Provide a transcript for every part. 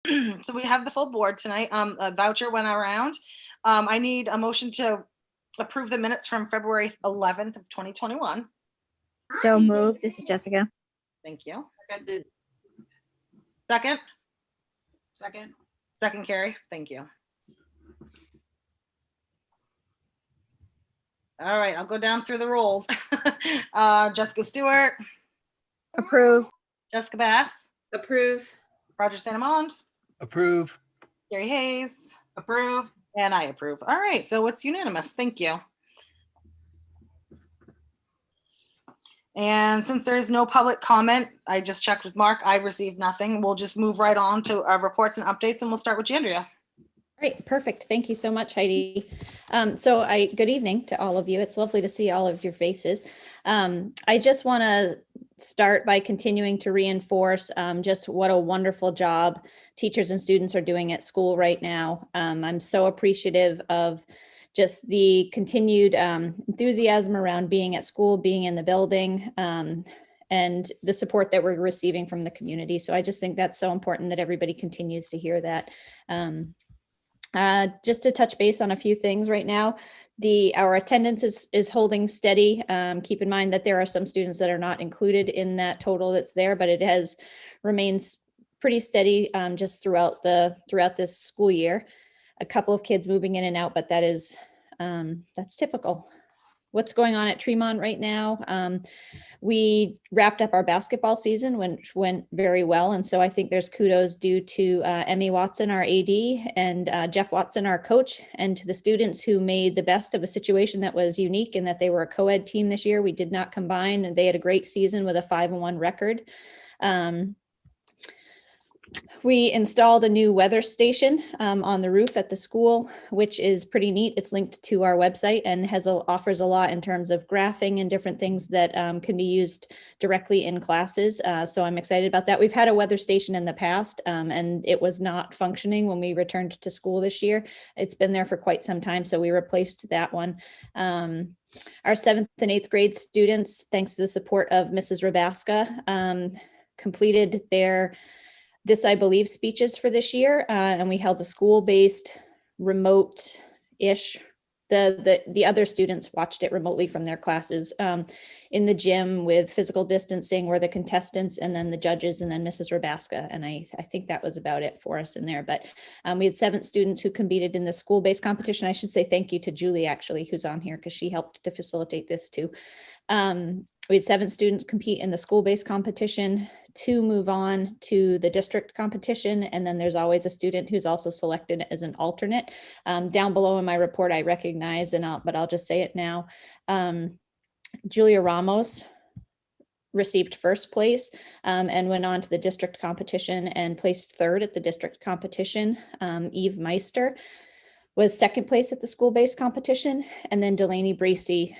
So we have the full board tonight. A voucher went around. I need a motion to approve the minutes from February 11th of 2021. So moved. This is Jessica. Thank you. Seconded. Second? Second. Second, Carrie. Thank you. All right, I'll go down through the rolls. Jessica Stewart, Approve. Jessica Bass, Approve. Roger Santamond, Approve. Gary Hayes, Approve. and I approve. All right, so it's unanimous. Thank you. And since there is no public comment, I just checked with Mark. I received nothing. We'll just move right on to our reports and updates, and we'll start with Andrea. Great, perfect. Thank you so much, Heidi. Good evening to all of you. It's lovely to see all of your faces. I just want to start by continuing to reinforce just what a wonderful job teachers and students are doing at school right now. I'm so appreciative of just the continued enthusiasm around being at school, being in the building, and the support that we're receiving from the community. So I just think that's so important that everybody continues to hear that. Just to touch base on a few things right now, our attendance is holding steady. Keep in mind that there are some students that are not included in that total that's there, but it remains pretty steady just throughout this school year. A couple of kids moving in and out, but that's typical. What's going on at Tremont right now? We wrapped up our basketball season, which went very well. And so I think there's kudos due to Emmy Watson, our AD, and Jeff Watson, our coach, and to the students who made the best of a situation that was unique in that they were a co-ed team this year. We did not combine, and they had a great season with a 5-1 record. We installed a new weather station on the roof at the school, which is pretty neat. It's linked to our website and offers a lot in terms of graphing and different things that can be used directly in classes. So I'm excited about that. We've had a weather station in the past and it was not functioning when we returned to school this year. It's been there for quite some time, so we replaced that one. Our 7th and 8th grade students, thanks to the support of Mrs. Rabaska, completed their This I Believe speeches for this year, and we held a school-based remote-ish. The other students watched it remotely from their classes in the gym with physical distancing, were the contestants, and then the judges, and then Mrs. Rabaska. And I think that was about it for us in there. But we had 7 students who competed in the school-based competition. I should say thank you to Julie, actually, who's on here, because she helped to facilitate this too. We had 7 students compete in the school-based competition, 2 move on to the district competition, and then there's always a student who's also selected as an alternate. Down below in my report, I recognize, but I'll just say it now. Julia Ramos received 1st place and went on to the district competition and placed 3rd at the district competition. Eve Meister was 2nd place at the school-based competition, and then Delaney Bracey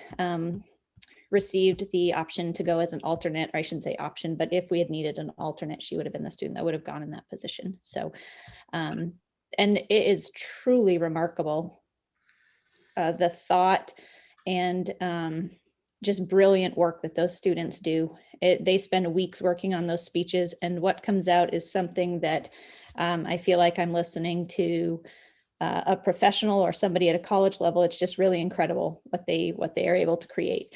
received the option to go as an alternate, or I shouldn't say option, but if we had needed an alternate, she would have been the student that would have gone in that position. So, and it is truly remarkable, the thought and just brilliant work that those students do. They spend weeks working on those speeches, and what comes out is something that I feel like I'm listening to a professional or somebody at a college level. It's just really incredible what they are able to create.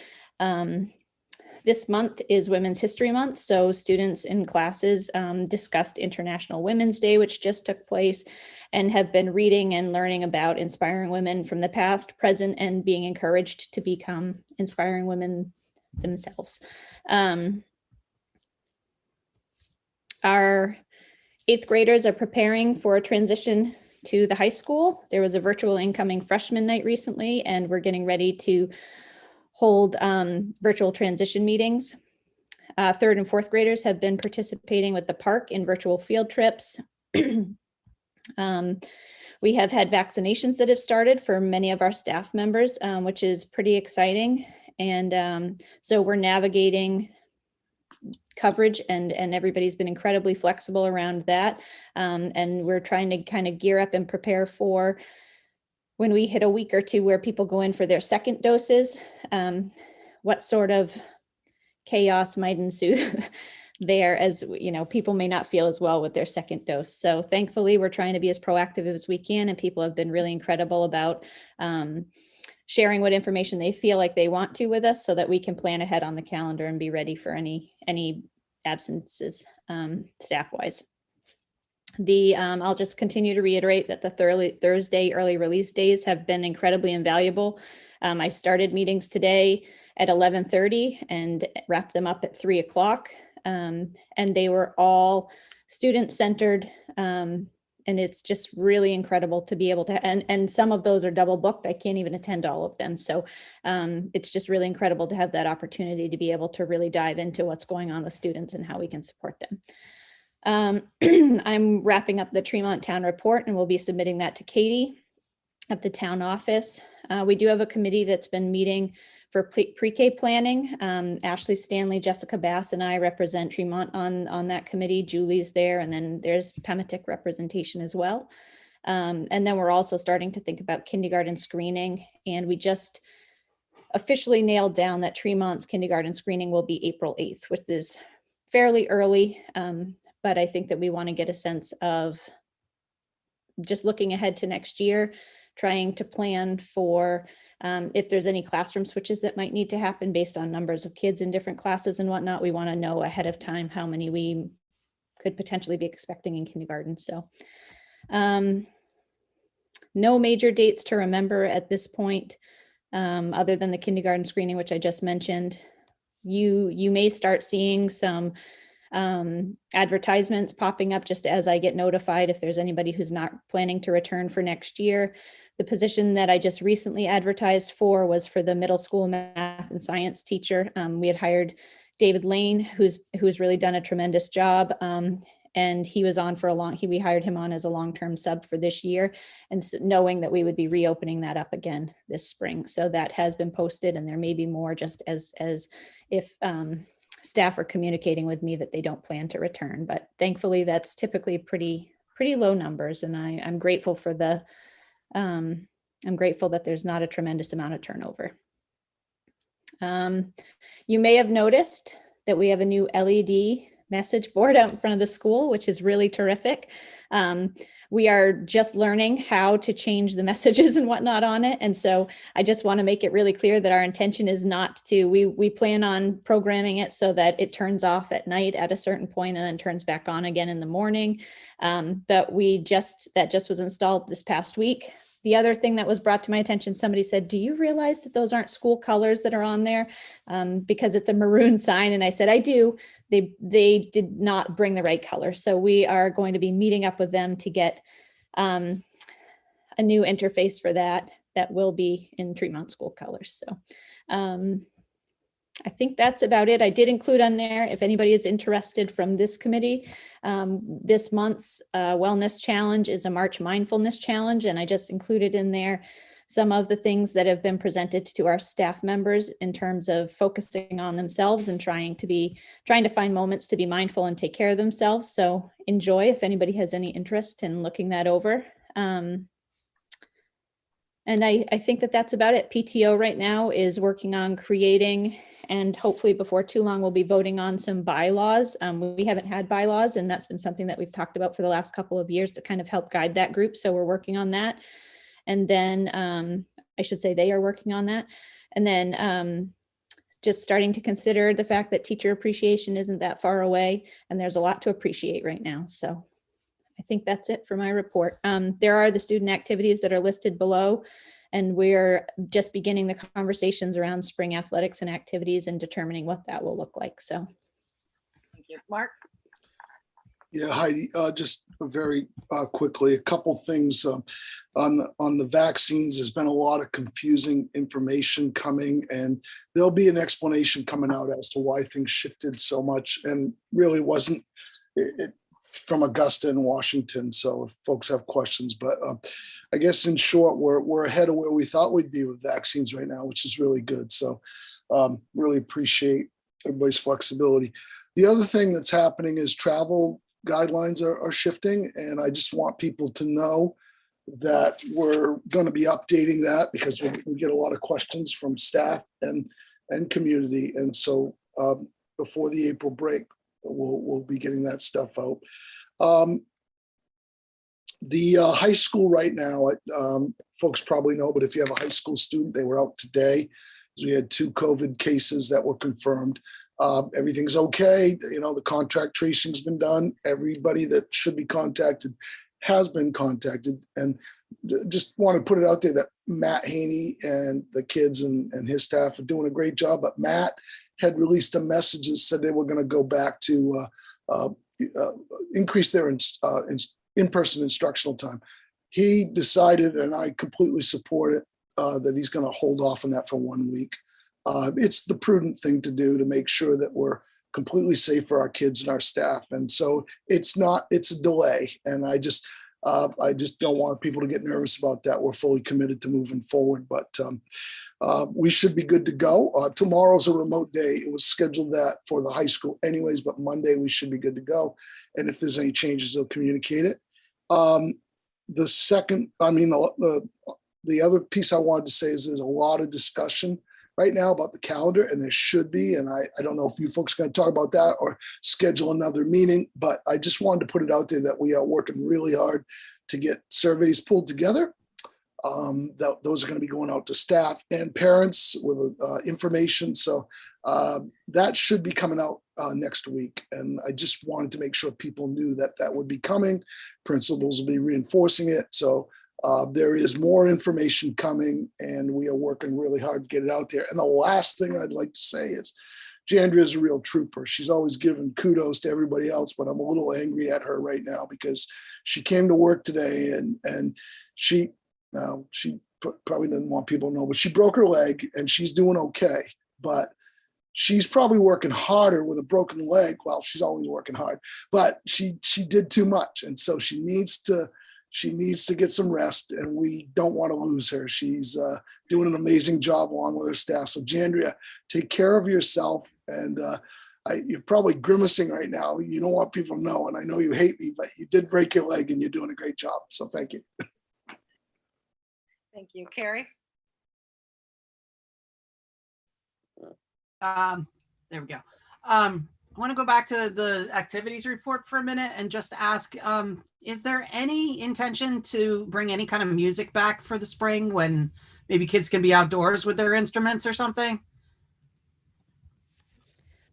This month is Women's History Month, so students in classes discussed International Women's Day, which just took place, and have been reading and learning about inspiring women from the past, present, and being encouraged to become inspiring women themselves. Our 8th graders are preparing for a transition to the high school. There was a virtual incoming freshman night recently, and we're getting ready to hold virtual transition meetings. 3rd and 4th graders have been participating with the park in virtual field trips. We have had vaccinations that have started for many of our staff members, which is pretty exciting. And so we're navigating coverage, and everybody's been incredibly flexible around that. And we're trying to kind of gear up and prepare for when we hit a week or 2 where people go in for their 2nd doses, what sort of chaos might ensue there, as you know, people may not feel as well with their second dose. So thankfully, we're trying to be as proactive as we can, and people have been really incredible about sharing what information they feel like they want to with us, so that we can plan ahead on the calendar and be ready for any absences staff wise. I'll just continue to reiterate that the Thursday early release days have been incredibly invaluable. I started meetings today at 11:30 and wrapped them up at 3 o'clock. And they were all student-centered. And it's just really incredible to be able to, and some of those are double booked. I can't even attend all of them. So it's just really incredible to have that opportunity to be able to really dive into what's going on with students and how we can support them. I'm wrapping up the Tremont Town Report, and we'll be submitting that to Katie at the town office. We do have a committee that's been meeting for pre-K planning. Ashley Stanley, Jessica Bass, and I represent Tremont on that committee. Julie's there, and then there's Pematic representation as well. And then we're also starting to think about kindergarten screening, and we just officially nailed down that Tremont's kindergarten screening will be April 8th, which is fairly early. But I think that we want to get a sense of just looking ahead to next year, trying to plan for if there's any classroom switches that might need to happen based on numbers of kids in different classes and whatnot. We want to know ahead of time how many we could potentially be expecting in kindergarten. So no major dates to remember at this point, other than the kindergarten screening, which I just mentioned. You may start seeing some advertisements popping up just as I get notified if there's anybody who's not planning to return for next year. The position that I just recently advertised for was for the middle school math and science teacher. We had hired David Lane, who's really done a tremendous job. And he was on for we hired him on as a long-term sub for this year, and so knowing that we would be reopening that up again this spring. So that has been posted, and there may be more just as if staff are communicating with me that they don't plan to return. But thankfully, that's typically pretty low numbers, and I'm grateful for I'm grateful that there's not a tremendous amount of turnover. You may have noticed that we have a new LED message board out in front of the school, which is really terrific. We are just learning how to change the messages and whatnot on it. And so I just want to make it really clear that our intention is not to, we plan on programming it so that it turns off at night at a certain point and then turns back on again in the morning. But that just was installed this past week. The other thing that was brought to my attention, somebody said, do you realize that those aren't school colors that are on there? Because it's a maroon sign. And I said, I do. They did not bring the right color. So we are going to be meeting up with them to get a new interface for that will be in Tremont school colors. So I think that's about it. I did include on there, if anybody is interested from this committee, this month's wellness challenge is a March mindfulness challenge. And I just included in there some of the things that have been presented to our staff members in terms of focusing on themselves and trying to find moments to be mindful and take care of themselves. So enjoy if anybody has any interest in looking that over. And I think that that's about it. PTO right now is working on creating, and hopefully before too long, we'll be voting on some bylaws. We haven't had bylaws, and that's been something that we've talked about for the last couple of years to kind of help guide that group. So we're working on that. And then I should say they are working on that. And then just starting to consider the fact that teacher appreciation isn't that far away, and there's a lot to appreciate right now. So I think that's it for my report. There are the student activities that are listed below, and we're just beginning the conversations around spring athletics and activities and determining what that will look like. So, Thank you. Mark? Yeah, Heidi, just very quickly, a couple things on the vaccines. There's been a lot of confusing information coming, and there'll be an explanation coming out as to why things shifted so much, and really wasn't it from Augusta and Washington. So if folks have questions, but I guess in short, we're ahead of where we thought we'd be with vaccines right now, which is really good. So really appreciate everybody's flexibility. The other thing that's happening is travel guidelines are shifting, and I just want people to know that we're going to be updating that because we get a lot of questions from staff and community. And so before the April break, we'll be getting that stuff out. The high school right now, folks probably know, but if you have a high school student, they were out today. We had 2 COVID cases that were confirmed. Everything's okay. You know, the contact tracing's been done. Everybody that should be contacted has been contacted. And just want to put it out there that Matt Haney and the kids and his staff are doing a great job. But Matt had released a message that said they were going to go back to increase their in-person instructional time. He decided, and I completely support it, that he's going to hold off on that for 1 week. It's the prudent thing to do to make sure that we're completely safe for our kids and our staff. And so it's a delay. And I just don't want people to get nervous about that. We're fully committed to moving forward, but we should be good to go. Tomorrow's a remote day. It was scheduled that for the high school anyways, but Monday we should be good to go. And if there's any changes, they'll communicate it. The other piece I wanted to say is there's a lot of discussion right now about the calendar, and there should be. And I don't know if you folks are going to talk about that or schedule another meeting, but I just wanted to put it out there that we are working really hard to get surveys pulled together. Those are going to be going out to staff and parents with information. So that should be coming out next week. And I just wanted to make sure people knew that that would be coming. Principals will be reinforcing it. So there is more information coming, and we are working really hard to get it out there. And the last thing I'd like to say is Jandria is a real trooper. She's always given kudos to everybody else, but I'm a little angry at her right now because she came to work today and she probably doesn't want people to know, but she broke her leg and she's doing okay. But she's probably working harder with a broken leg. Well, she's always working hard, but she did too much. And so she needs to get some rest, and we don't want to lose her. She's doing an amazing job along with her staff. So Jandria, take care of yourself. And you're probably grimacing right now. You don't want people to know, and I know you hate me, but you did break your leg and you're doing a great job. So thank you. Thank you. Carrie? There we go. I want to go back to the activities report for a minute and just ask, is there any intention to bring any kind of music back for the spring when maybe kids can be outdoors with their instruments or something?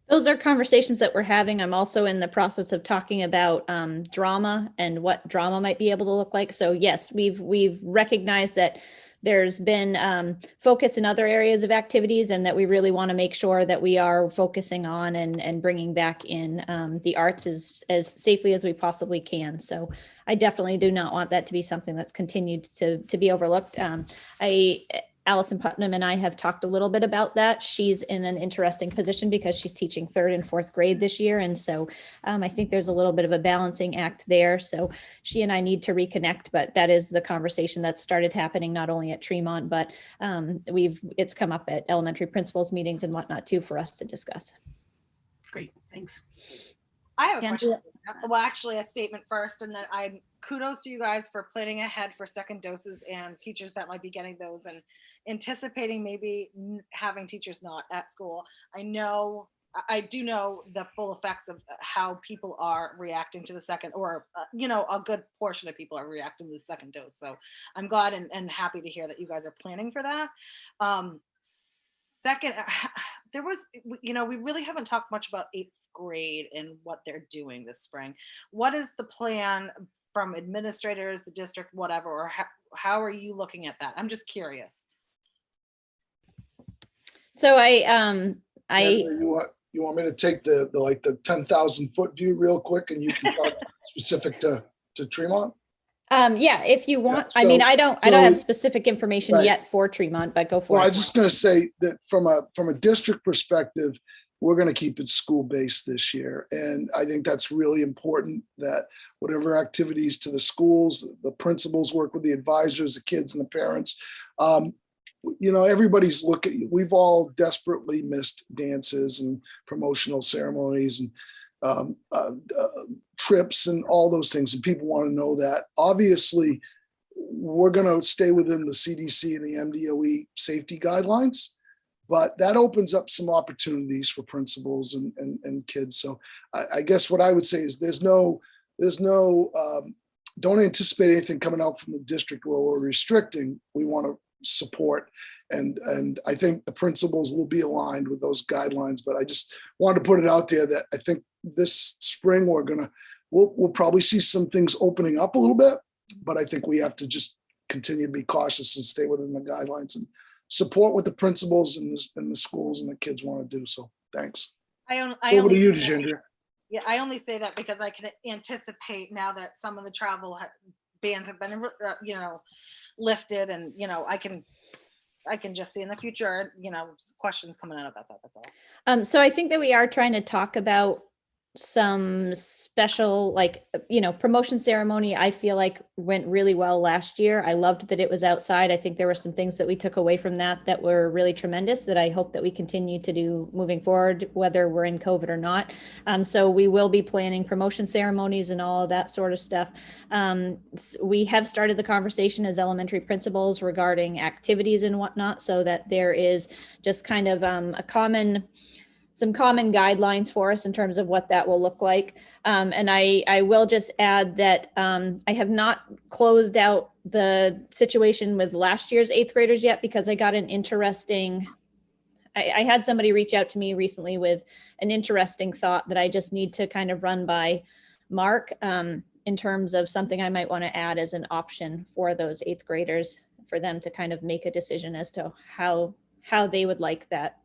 Those are conversations that we're having. I'm also in the process of talking about drama and what drama might be able to look like. So yes, we've recognized that there's been focus in other areas of activities, and that we really want to make sure that we are focusing on and bringing back in the arts as safely as we possibly can. So I definitely do not want that to be something that's continued to be overlooked. Allison Putnam and I have talked a little bit about that. She's in an interesting position because she's teaching 3rd and 4th grade this year. And so I think there's a little bit of a balancing act there. So she and I need to reconnect, but that is the conversation that started happening not only at Tremont, but it's come up at elementary principals meetings and whatnot too for us to discuss. Great, thanks. I have a Jandria? question. Well, actually a statement first, and then kudos to you guys for planning ahead for second doses and teachers that might be getting those and anticipating maybe having teachers not at school. I do know the full effects of how people are reacting to the second, or a good portion of people are reacting to the second dose. So I'm glad and happy to hear that you guys are planning for that. Second, there was, we really haven't talked much about 8th grade and what they're doing this spring. What is the plan from administrators, the district, whatever, or how are you looking at that? I'm just curious. So You want me to take the 10,000 foot view real quick, and you can talk specific to Tremont? Yeah, if you want. Yeah, I mean, I don't have specific information right. yet for Tremont, but go for Well, it. I was just going to say that from a district perspective, we're going to keep it school-based this year. And I think that's really important, that whatever activities to the schools, the principals work with the advisors, the kids and the parents. Everybody's looking, we've all desperately missed dances and promotional ceremonies and trips and all those things. And people want to know that. Obviously, we're going to stay within the CDC and the MDOE safety guidelines, but that opens up some opportunities for principals and kids. So I guess what I would say is don't anticipate anything coming out from the district where we're restricting. We want to support. And I think the principals will be aligned with those guidelines, but I just wanted to put it out there that I think this spring we'll probably see some things opening up a little bit, but I think we have to just continue to be cautious and stay within the guidelines and support what the principals and the schools and the kids want to do. So thanks. I Over to only you, say that- Ginger. Yeah, I only say that because I can anticipate now that some of the travel bans have been, lifted, and I can just see in the future, questions coming out about that. That's all. So I think that we are trying to talk about some special, promotion ceremony. I feel like went really well last year. I loved that it was outside. I think there were some things that we took away from that were really tremendous that I hope that we continue to do moving forward, whether we're in COVID or not. So we will be planning promotion ceremonies and all of that sort of stuff. We have started the conversation as elementary principals regarding activities and whatnot, so that there is just kind of some common guidelines for us in terms of what that will look like. And I will just add that I have not closed out the situation with last year's 8th graders yet, because I got an interesting, I had somebody reach out to me recently with an interesting thought that I just need to kind of run by Mark in terms of something I might want to add as an option for those 8th graders, for them to kind of make a decision as to how they would like that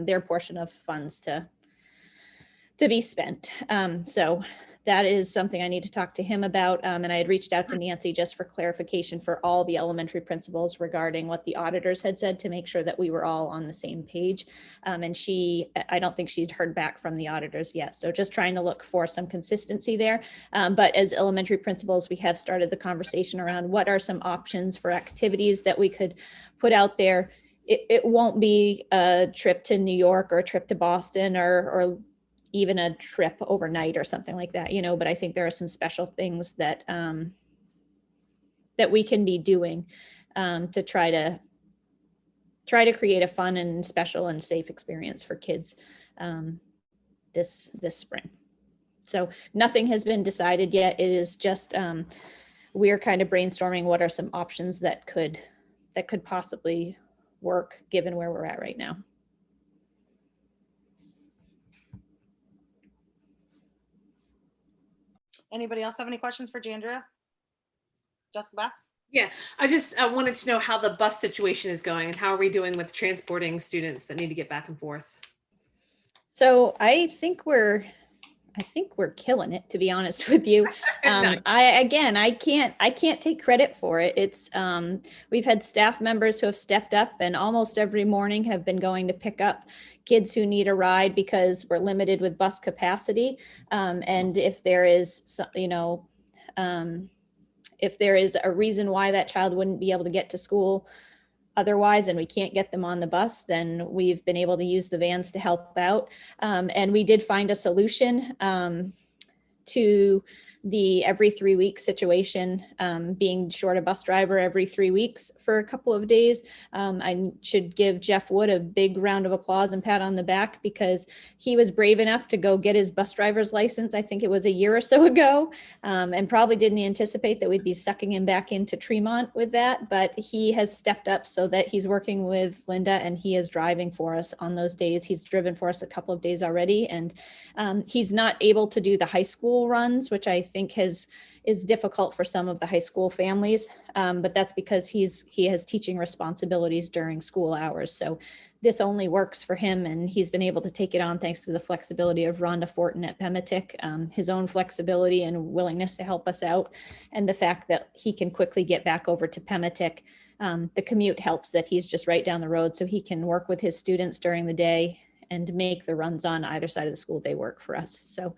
their portion of funds to be spent. So that is something I need to talk to him about. And I had reached out to Nancy just for clarification for all the elementary principals regarding what the auditors had said, to make sure that we were all on the same page. And I don't think she'd heard back from the auditors yet. So just trying to look for some consistency there. But as elementary principals, we have started the conversation around what are some options for activities that we could put out there. It won't be a trip to New York or a trip to Boston or even a trip overnight or something like that, but I think there are some special things that that we can be doing to try to create a fun and special and safe experience for kids this spring. So nothing has been decided yet. It is just we're kind of brainstorming what are some options that could possibly work given where we're at right now. Anybody else have any questions for Jandria? Jessica Bass? Yeah, I just wanted to know how the bus situation is going and how are we doing with transporting students that need to get back and forth? So I think we're killing it, to be honest with you. Nice. I can't take credit for it. It's we've had staff members who have stepped up and almost every morning have been going to pick up kids who need a ride because we're limited with bus capacity. And if there is, if there is a reason why that child wouldn't be able to get to school otherwise, and we can't get them on the bus, then we've been able to use the vans to help out. And we did find a solution to the every 3 week situation, being short a bus driver every 3 weeks for a couple of days. I should give Jeff Wood a big round of applause and pat on the back, because he was brave enough to go get his bus driver's license. I think it was a year or so ago, and probably didn't anticipate that we'd be sucking him back into Tremont with that. But he has stepped up so that he's working with Linda and he is driving for us on those days. He's driven for us a couple of days already, and he's not able to do the high school runs, which I think is difficult for some of the high school families, but that's because he has teaching responsibilities during school hours. So this only works for him, and he's been able to take it on thanks to the flexibility of Rhonda Fortin at Pematic, his own flexibility and willingness to help us out, and the fact that he can quickly get back over to Pematic. The commute helps that he's just right down the road, so he can work with his students during the day and make the runs on either side of the school day work for us. So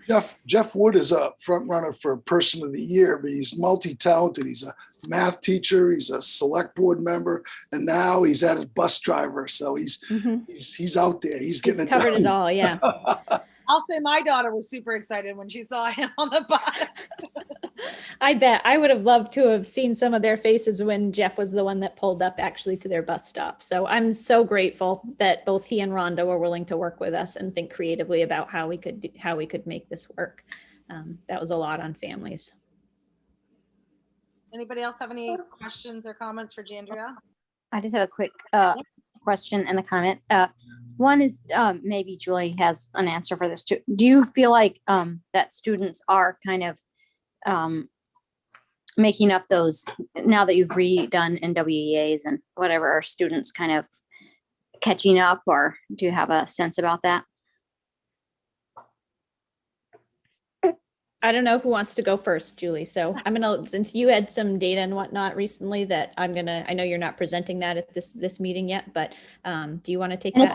Jeff Wood is a front runner for Person of the Year, but he's multi-talented. He's a math teacher, he's a select board member, and now he's at a bus driver. So he's out there. He's getting covered it all. Yeah. I'll say my daughter was super excited when she saw him on the bus. I bet I would have loved to have seen some of their faces when Jeff was the one that pulled up actually to their bus stop. So I'm so grateful that both he and Rhonda were willing to work with us and think creatively about how we could make this work. That was a lot on families. Anybody else have any questions or comments for Jandria? I just have a quick question and a comment. One is maybe Julie has an answer for this too. Do you feel like that students are kind of making up those, now that you've redone NWEAs and whatever, are students kind of catching up, or do you have a sense about that? I don't know who wants to go first, Julie. So I'm gonna, since you had some data and whatnot recently that I know you're not presenting that at this meeting yet, but do you want to take And that?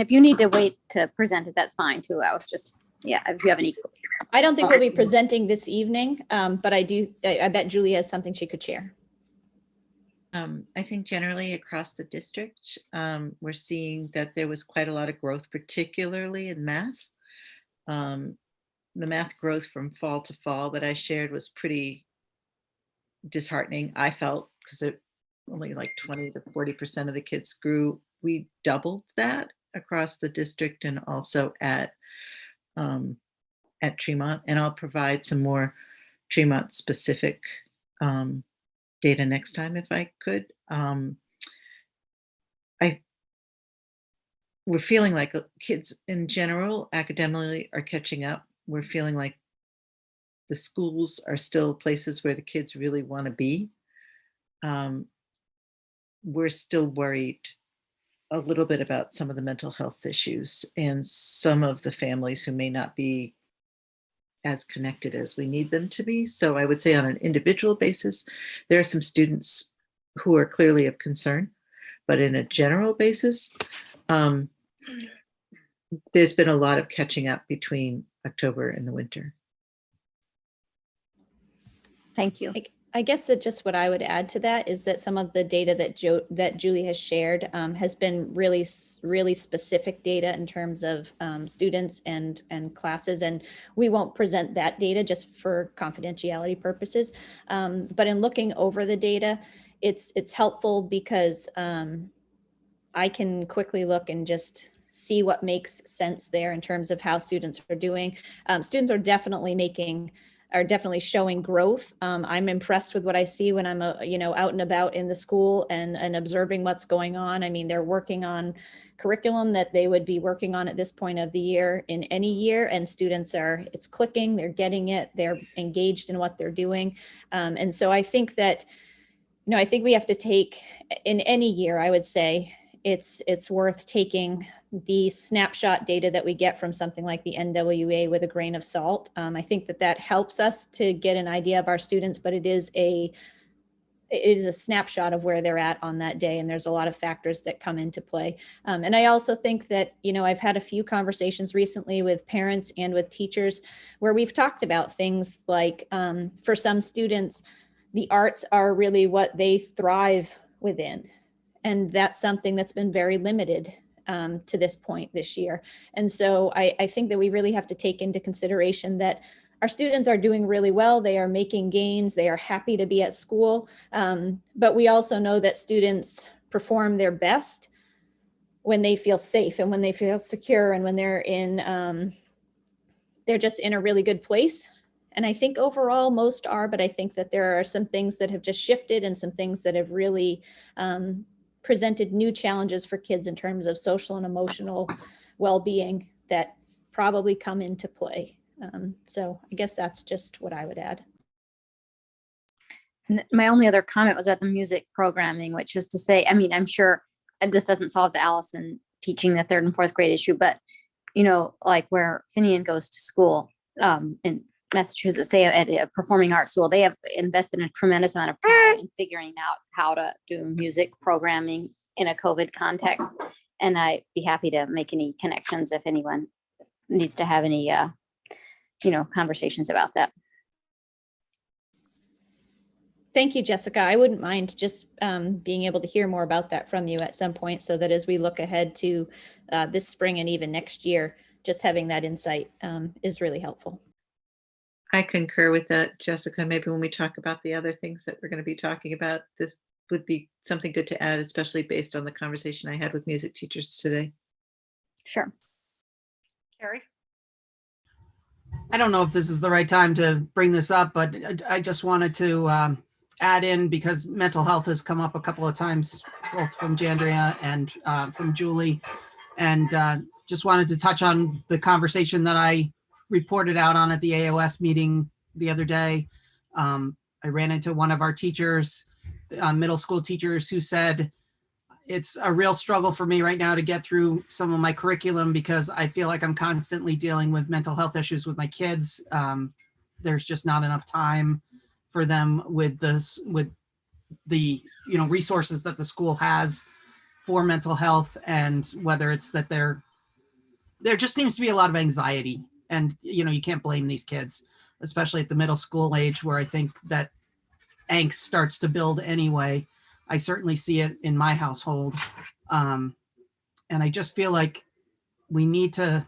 if you need to wait to present it, that's fine too. I was just, yeah, if you have any. I don't think we'll be presenting this evening, but I bet Julie has something she could share. I think generally across the district, we're seeing that there was quite a lot of growth, particularly in math. The math growth from fall to fall that I shared was pretty disheartening, I felt, because it only like 20 to 40% of the kids grew. We doubled that across the district and also at Tremont. And I'll provide some more Tremont specific data next time if I could. We're feeling like kids in general academically are catching up. We're feeling like the schools are still places where the kids really want to be. We're still worried a little bit about some of the mental health issues and some of the families who may not be as connected as we need them to be. So I would say on an individual basis, there are some students who are clearly of concern, but in a general basis, there's been a lot of catching up between October and the winter. Thank you. I guess that just what I would add to that is that some of the data that Julie has shared has been really specific data in terms of students and classes, and we won't present that data just for confidentiality purposes. But in looking over the data, it's helpful because I can quickly look and just see what makes sense there in terms of how students are doing. Students are definitely showing growth. I'm impressed with what I see when I'm out and about in the school and observing what's going on. I mean, they're working on curriculum that they would be working on at this point of the year in any year, and students it's clicking, they're getting it, they're engaged in what they're doing. And so I think that, I think we have to take, in any year, I would say, it's worth taking the snapshot data that we get from something like the NWA with a grain of salt. I think that helps us to get an idea of our students, but it is a snapshot of where they're at on that day. And there's a lot of factors that come into play. And I also think that, I've had a few conversations recently with parents and with teachers where we've talked about things like, for some students, the arts are really what they thrive within. And that's something that's been very limited to this point this year. And so I think that we really have to take into consideration that our students are doing really well. They are making gains. They are happy to be at school. But we also know that students perform their best when they feel safe and when they feel secure and when they're just in a really good place. And I think overall most are, but I think that there are some things that have just shifted and some things that have really presented new challenges for kids in terms of social and emotional well-being that probably come into play. So I guess that's just what I would add. And my only other comment was about the music programming, which was to say, I mean, I'm sure this doesn't solve the Allison teaching the 3rd and 4th grade issue, but like where Finian goes to school in Massachusetts, say at a performing arts school, they have invested a tremendous amount of time in figuring out how to do music programming in a COVID context. And I'd be happy to make any connections if anyone needs to have any, conversations about that. Thank you, Jessica. I wouldn't mind just being able to hear more about that from you at some point, so that as we look ahead to this spring and even next year, just having that insight is really helpful. I concur with that, Jessica. Maybe when we talk about the other things that we're going to be talking about, this would be something good to add, especially based on the conversation I had with music teachers today. Sure. Carrie? I don't know if this is the right time to bring this up, but I just wanted to add in, because mental health has come up a couple of times, both from Jandria and from Julie. And just wanted to touch on the conversation that I reported out on at the AOS meeting the other day. I ran into one of our teachers, middle school teachers, who said, it's a real struggle for me right now to get through some of my curriculum because I feel like I'm constantly dealing with mental health issues with my kids. There's just not enough time for them with the resources that the school has for mental health, and whether it's that there just seems to be a lot of anxiety, and you can't blame these kids, especially at the middle school age, where I think that angst starts to build anyway. I certainly see it in my household. And I just feel like we need to,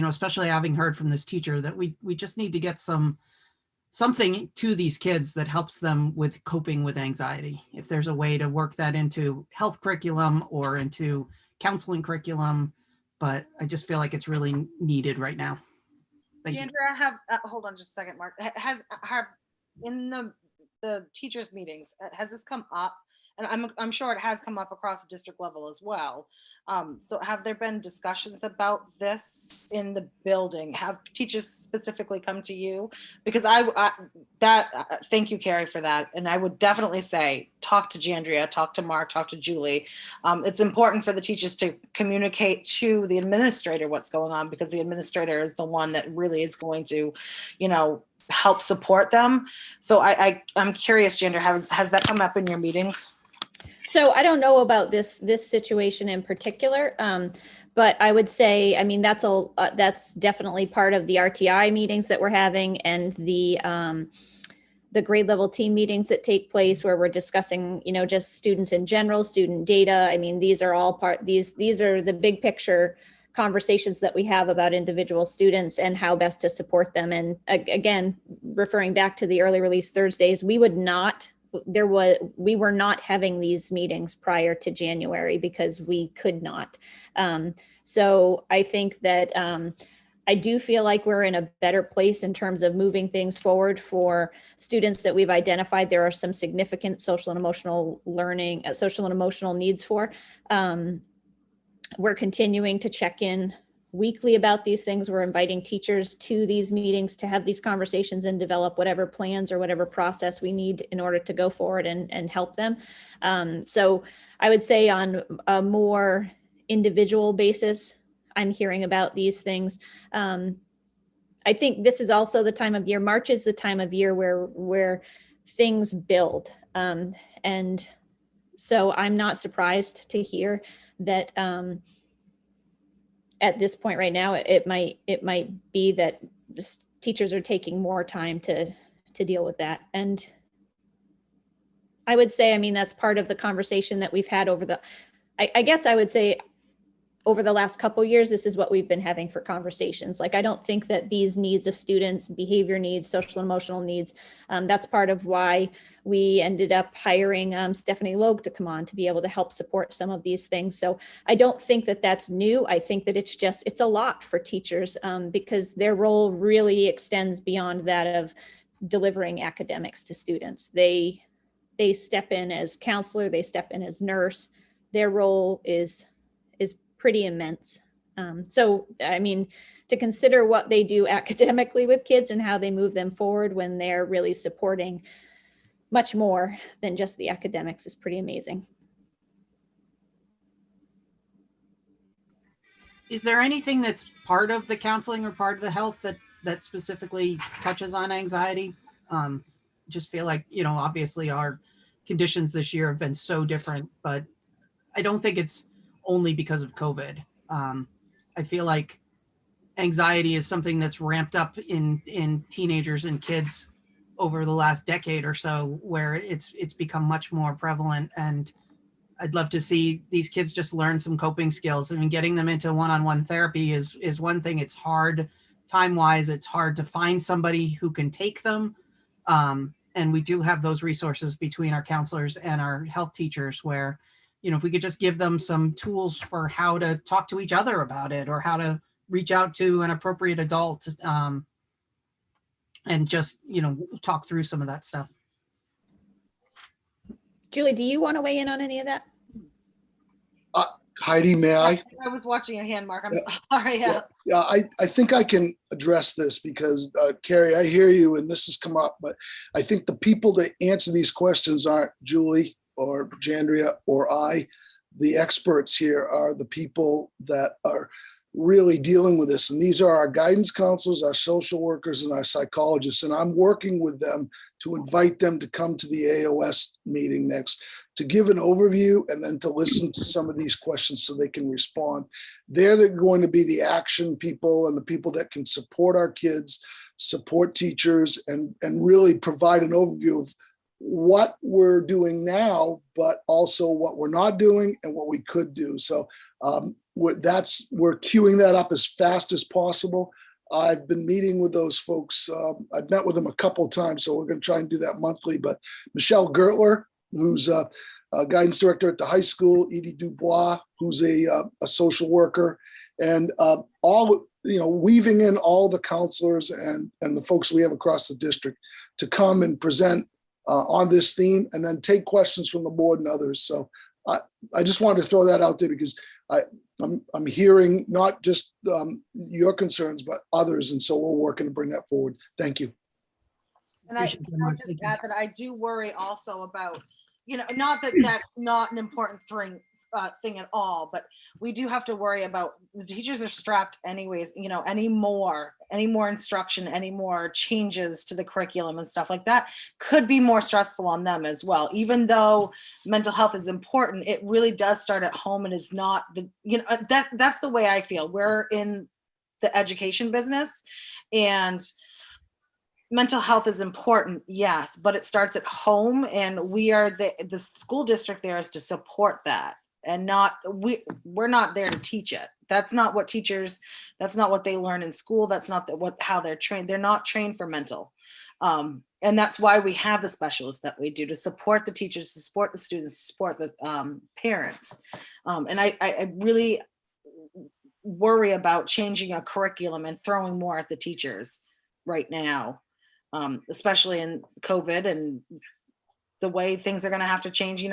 especially having heard from this teacher, that we just need to get something to these kids that helps them with coping with anxiety. If there's a way to work that into health curriculum or into counseling curriculum, but I just feel like it's really needed right now. Thank you. Andrea, hold on just a second, Mark. Have in the teachers meetings, has this come up? And I'm sure it has come up across the district level as well. So have there been discussions about this in the building? Have teachers specifically come to you? Because thank you, Carrie, for that. And I would definitely say, talk to Jandria, talk to Mark, talk to Julie. It's important for the teachers to communicate to the administrator what's going on, because the administrator is the one that really is going to, help support them. So I'm curious, Jandria, has that come up in your meetings? So I don't know about this situation in particular, but I would say, I mean, that's definitely part of the RTI meetings that we're having, and the grade level team meetings that take place where we're discussing, just students in general, student data. I mean, these are all these are the big picture conversations that we have about individual students and how best to support them. And again, referring back to the early release Thursdays, we were not having these meetings prior to January because we could not. So I think that I do feel like we're in a better place in terms of moving things forward for students that we've identified. There are some significant social and emotional learning, social and emotional needs for. We're continuing to check in weekly about these things. We're inviting teachers to these meetings to have these conversations and develop whatever plans or whatever process we need in order to go forward and help them. So I would say on a more individual basis, I'm hearing about these things. I think this is also the time of year. March is the time of year where things build. And so I'm not surprised to hear that at this point right now, it might be that teachers are taking more time to deal with that. And I would say, I mean, that's part of the conversation that we've had I guess I would say over the last couple of years, this is what we've been having for conversations. Like, I don't think that these needs of students, behavior needs, social and emotional needs, that's part of why we ended up hiring Stephanie Logue to come on to be able to help support some of these things. So I don't think that that's new. I think that it's a lot for teachers because their role really extends beyond that of delivering academics to students. They step in as counselor, they step in as nurse. Their role is pretty immense. So, I mean, to consider what they do academically with kids and how they move them forward when they're really supporting much more than just the academics is pretty amazing. Is there anything that's part of the counseling or part of the health that specifically touches on anxiety? Just feel like, obviously our conditions this year have been so different, but I don't think it's only because of COVID. I feel like anxiety is something that's ramped up in teenagers and kids over the last decade or so, where it's become much more prevalent. And I'd love to see these kids just learn some coping skills. I mean, getting them into one-on-one therapy is one thing. It's hard time-wise, it's hard to find somebody who can take them. And we do have those resources between our counselors and our health teachers where, if we could just give them some tools for how to talk to each other about it or how to reach out to an appropriate adult, and just, talk through some of that stuff. Julie, do you want to weigh in on any of that? Heidi, may I? I was watching your hand, Mark. I'm Yeah. sorry. Yeah. Yeah, I think I can address this because, Carrie, I hear you and this has come up, but I think the people that answer these questions aren't Julie or Jandria or I. The experts here are the people that are really dealing with this. And these are our guidance counselors, our social workers, and our psychologists. And I'm working with them to invite them to come to the AOS meeting next to give an overview and then to listen to some of these questions so they can respond. They're going to be the action people and the people that can support our kids, support teachers, and really provide an overview of what we're doing now, but also what we're not doing and what we could do. So we're queuing that up as fast as possible. I've been meeting with those folks. I've met with them a couple of times, so we're going to try and do that monthly. But Michelle Gertler, who's a guidance director at the high school, Edie Dubois, who's a social worker, and all, weaving in all the counselors and the folks we have across the district to come and present on this theme and then take questions from the board and others. So I just wanted to throw that out there because I'm hearing not just your concerns, but others. And so we're working to bring that forward. Thank you. And I just add that I do worry also about, not that that's not an important thing at all, but we do have to worry about the teachers are strapped anyways, any more instruction, any more changes to the curriculum and stuff like that could be more stressful on them as well. Even though mental health is important, it really does start at home and is not that's the way I feel. We're in the education business and mental health is important, yes, but it starts at home and we are the school district there is to support that. And we're not there to teach it. That's not what they learn in school. That's not how they're trained. They're not trained for mental. And that's why we have the specialists that we do to support the teachers, to support the students, to support the parents. And I really worry about changing a curriculum and throwing more at the teachers right now, especially in COVID and the way things are going to have to change.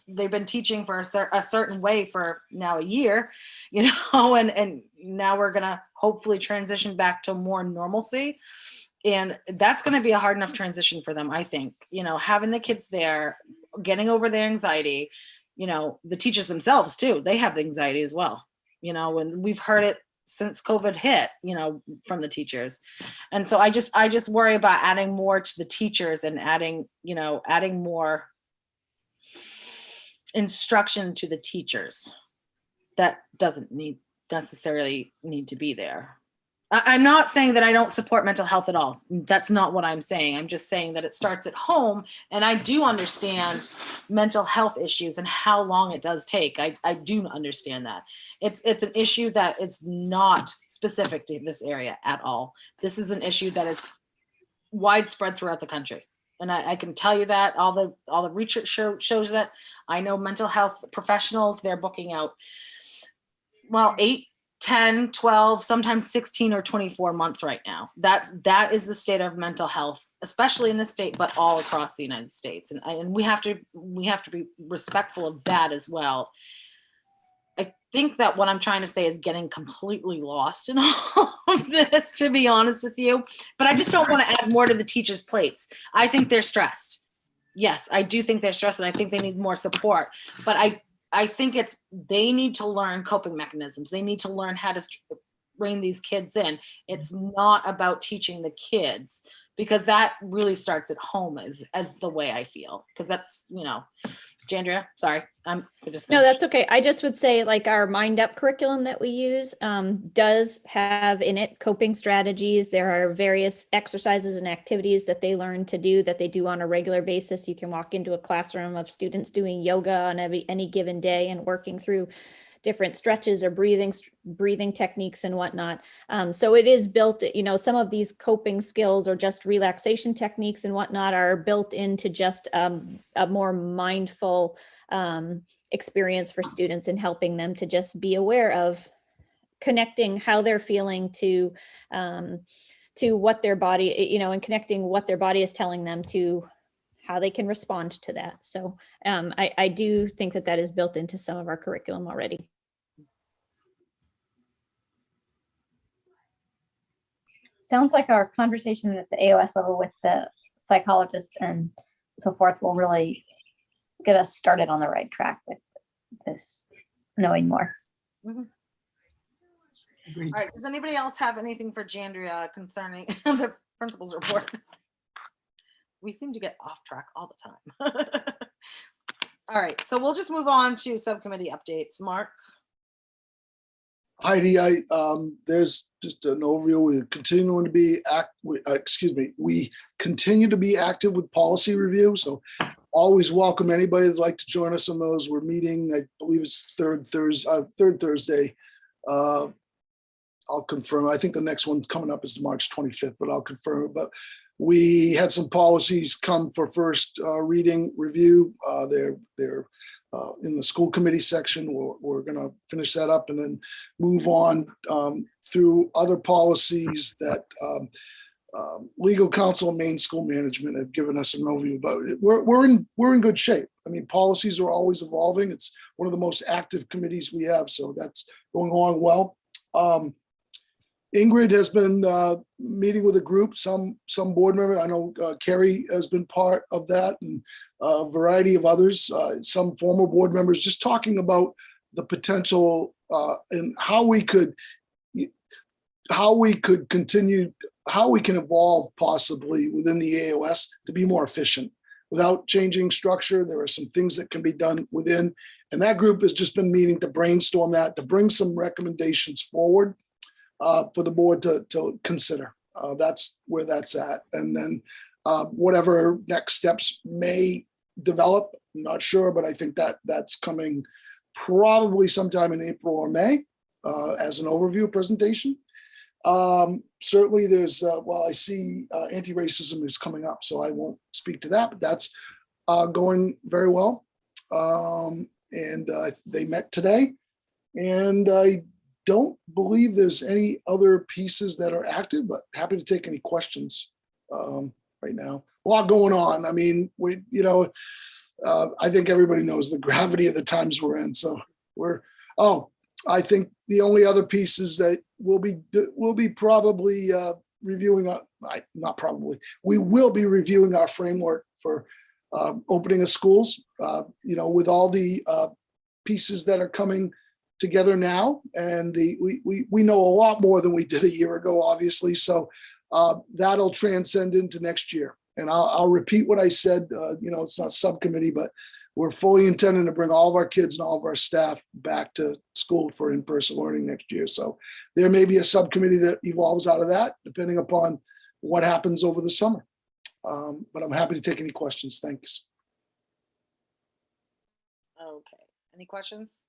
They've been teaching for a certain way for now a year, and now we're going to hopefully transition back to more normalcy. And that's going to be a hard enough transition for them, I think, having the kids there, getting over their anxiety, the teachers themselves too, they have the anxiety as well, and we've heard it since COVID hit, from the teachers. And so I just worry about adding more to the teachers and adding more instruction to the teachers that doesn't necessarily need to be there. I'm not saying that I don't support mental health at all. That's not what I'm saying. I'm just saying that it starts at home. And I do understand mental health issues and how long it does take. I do understand that. It's an issue that is not specific to this area at all. This is an issue that is widespread throughout the country. And I can tell you that all the research shows that. I know mental health professionals, they're booking out, 8, 10, 12, sometimes 16 or 24 months right now. That is the state of mental health, especially in this state, but all across the United States. And we have to be respectful of that as well. I think that what I'm trying to say is getting completely lost in all of this, to be honest with you. But I just don't want to add more to the teachers' plates. I think they're stressed. Yes, I do think they're stressed and I think they need more support. But I think they need to learn coping mechanisms. They need to learn how to rein these kids in. It's not about teaching the kids, because that really starts at home as the way I feel. Because that's, Jandria, sorry. No, that's okay. I just would say our Mind Up curriculum that we use does have in it coping strategies. There are various exercises and activities that they learn to do that they do on a regular basis. You can walk into a classroom of students doing yoga on any given day and working through different stretches or breathing techniques and whatnot. So it is built, some of these coping skills or just relaxation techniques and whatnot are built into just a more mindful experience for students and helping them to just be aware of connecting how they're feeling to what their body, and connecting what their body is telling them to how they can respond to that. So I do think that is built into some of our curriculum already. Sounds like our conversation at the AOS level with the psychologists and so forth will really get us started on the right track with this, knowing more. Mhm. Agreed. All right, does anybody else have anything for Jandria concerning the principal's report? We seem to get off track all the time. All right, so we'll just move on to subcommittee updates. Mark? Heidi, there's just an overview. We're continuing to be we continue to be active with policy review. So always welcome anybody that'd like to join us on those. We're meeting, I believe it's third Thursday. I'll confirm. I think the next one coming up is March 25th, but I'll confirm it. But we had some policies come for first reading review. They're in the school committee section. We're going to finish that up and then move on through other policies that legal counsel and Maine school management have given us an overview about. We're in good shape. I mean, policies are always evolving. It's one of the most active committees we have, so that's going along well. Ingrid has been meeting with a group, some board member. I know Carrie has been part of that, and a variety of others, some former board members, just talking about the potential and how we can evolve possibly within the AOS to be more efficient without changing structure. There are some things that can be done within, and that group has just been meeting to brainstorm that, to bring some recommendations forward for the board to consider. That's where that's at. And then whatever next steps may develop, I'm not sure, but I think that's coming probably sometime in April or May as an overview presentation. Certainly there's, I see anti-racism is coming up, so I won't speak to that, but that's going very well. And they met today, and I don't believe there's any other pieces that are active, but happy to take any questions right now. A lot going on. I mean, I think everybody knows the gravity of the times we're in. So I think the only other piece is that we'll be probably reviewing, we will be reviewing our framework for opening of schools, with all the pieces that are coming together now, and we know a lot more than we did a year ago, obviously. So that'll transcend into next year. And I'll repeat what I said. It's not subcommittee, but we're fully intending to bring all of our kids and all of our staff back to school for in-person learning next year. So there may be a subcommittee that evolves out of that, depending upon what happens over the summer. But I'm happy to take any questions. Thanks. Okay, any questions?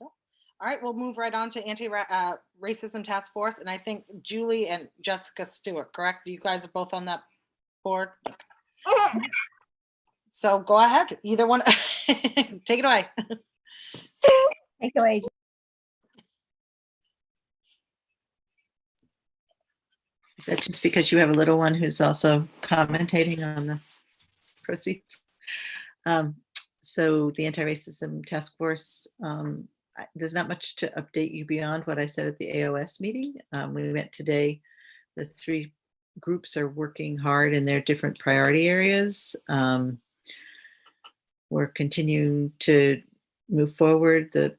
All right, we'll move right on to anti-racism task force. And I think Julie and Jessica Stewart, correct? You guys are both on that board. So go ahead, either one. Take it away. Take it away. Is that just because you have a little one who's also commentating on the proceeds? So the anti-racism task force, there's not much to update you beyond what I said at the AOS meeting. We met today. The three groups are working hard in their different priority areas. We're continuing to move forward. The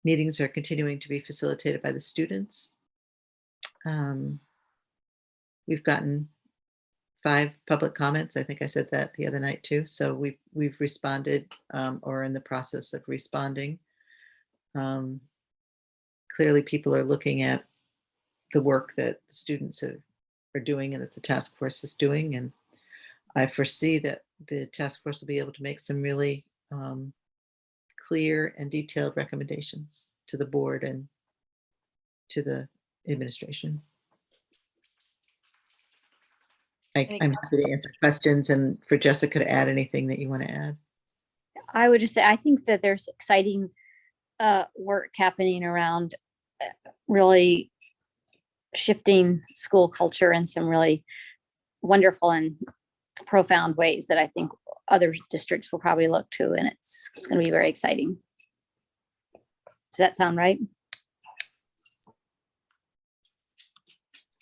meetings are continuing to be facilitated by the students. We've gotten 5 public comments. I think I said that the other night too. So we've responded or in the process of responding. Clearly people are looking at the work that the students are doing and that the task force is doing. And I foresee that the task force will be able to make some really clear and detailed recommendations to the board and to the administration. I'm happy to answer questions, and for Jessica to add anything that you want to add. I would just say, I think that there's exciting work happening around really shifting school culture in some really wonderful and profound ways that I think other districts will probably look to, and it's going to be very exciting. Does that sound right?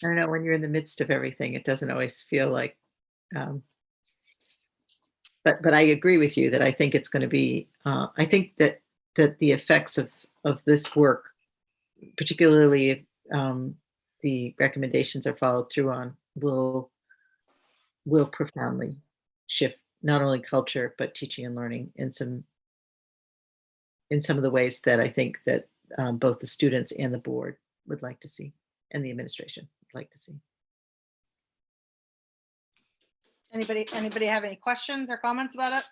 I don't know, when you're in the midst of everything, it doesn't always feel like, but I agree with you that I think it's going to be, I think that the effects of this work, particularly if the recommendations are followed through on, will profoundly shift not only culture, but teaching and learning in some of the ways that I think that both the students and the board would like to see, and the administration would like to see. Anybody have any questions or comments about it?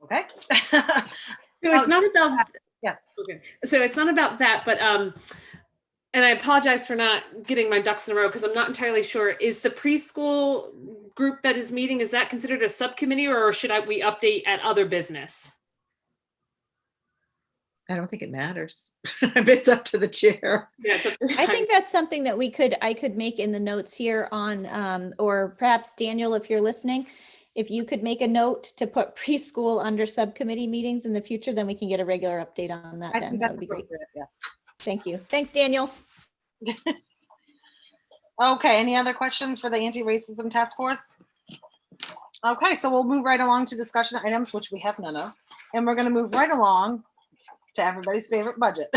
Okay. So it's not about, Yes. okay. So it's not about that, but and I apologize for not getting my ducks in a row because I'm not entirely sure. Is the preschool group that is meeting, is that considered a subcommittee, or should we update at other business? I don't think it matters. It's up to the chair. Yeah, it's up to- I think that's something that I could make in the notes here on, or perhaps Daniel, if you're listening, if you could make a note to put preschool under subcommittee meetings in the future, then we can get a regular update on that. I Then think that that's would be great. appropriate. Yes. Thank you. Thanks, Daniel. Okay, any other questions for the anti-racism task force? Okay, so we'll move right along to discussion items, which we have none of. And we're gonna move right along to everybody's favorite budget.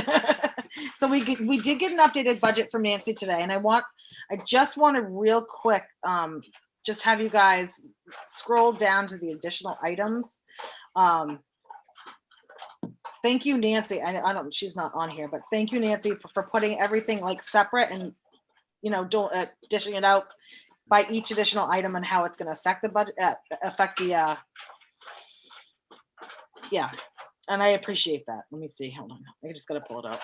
So we did get an updated budget from Nancy today, and I just want to real quick, just have you guys scroll down to the additional items. Thank you, Nancy. I don't, she's not on here, but thank you, Nancy, for putting everything like separate and, don't dishing it out by each additional item and how it's going to affect the budget, yeah. And I appreciate that. Let me see. Hold on. I just got to pull it out.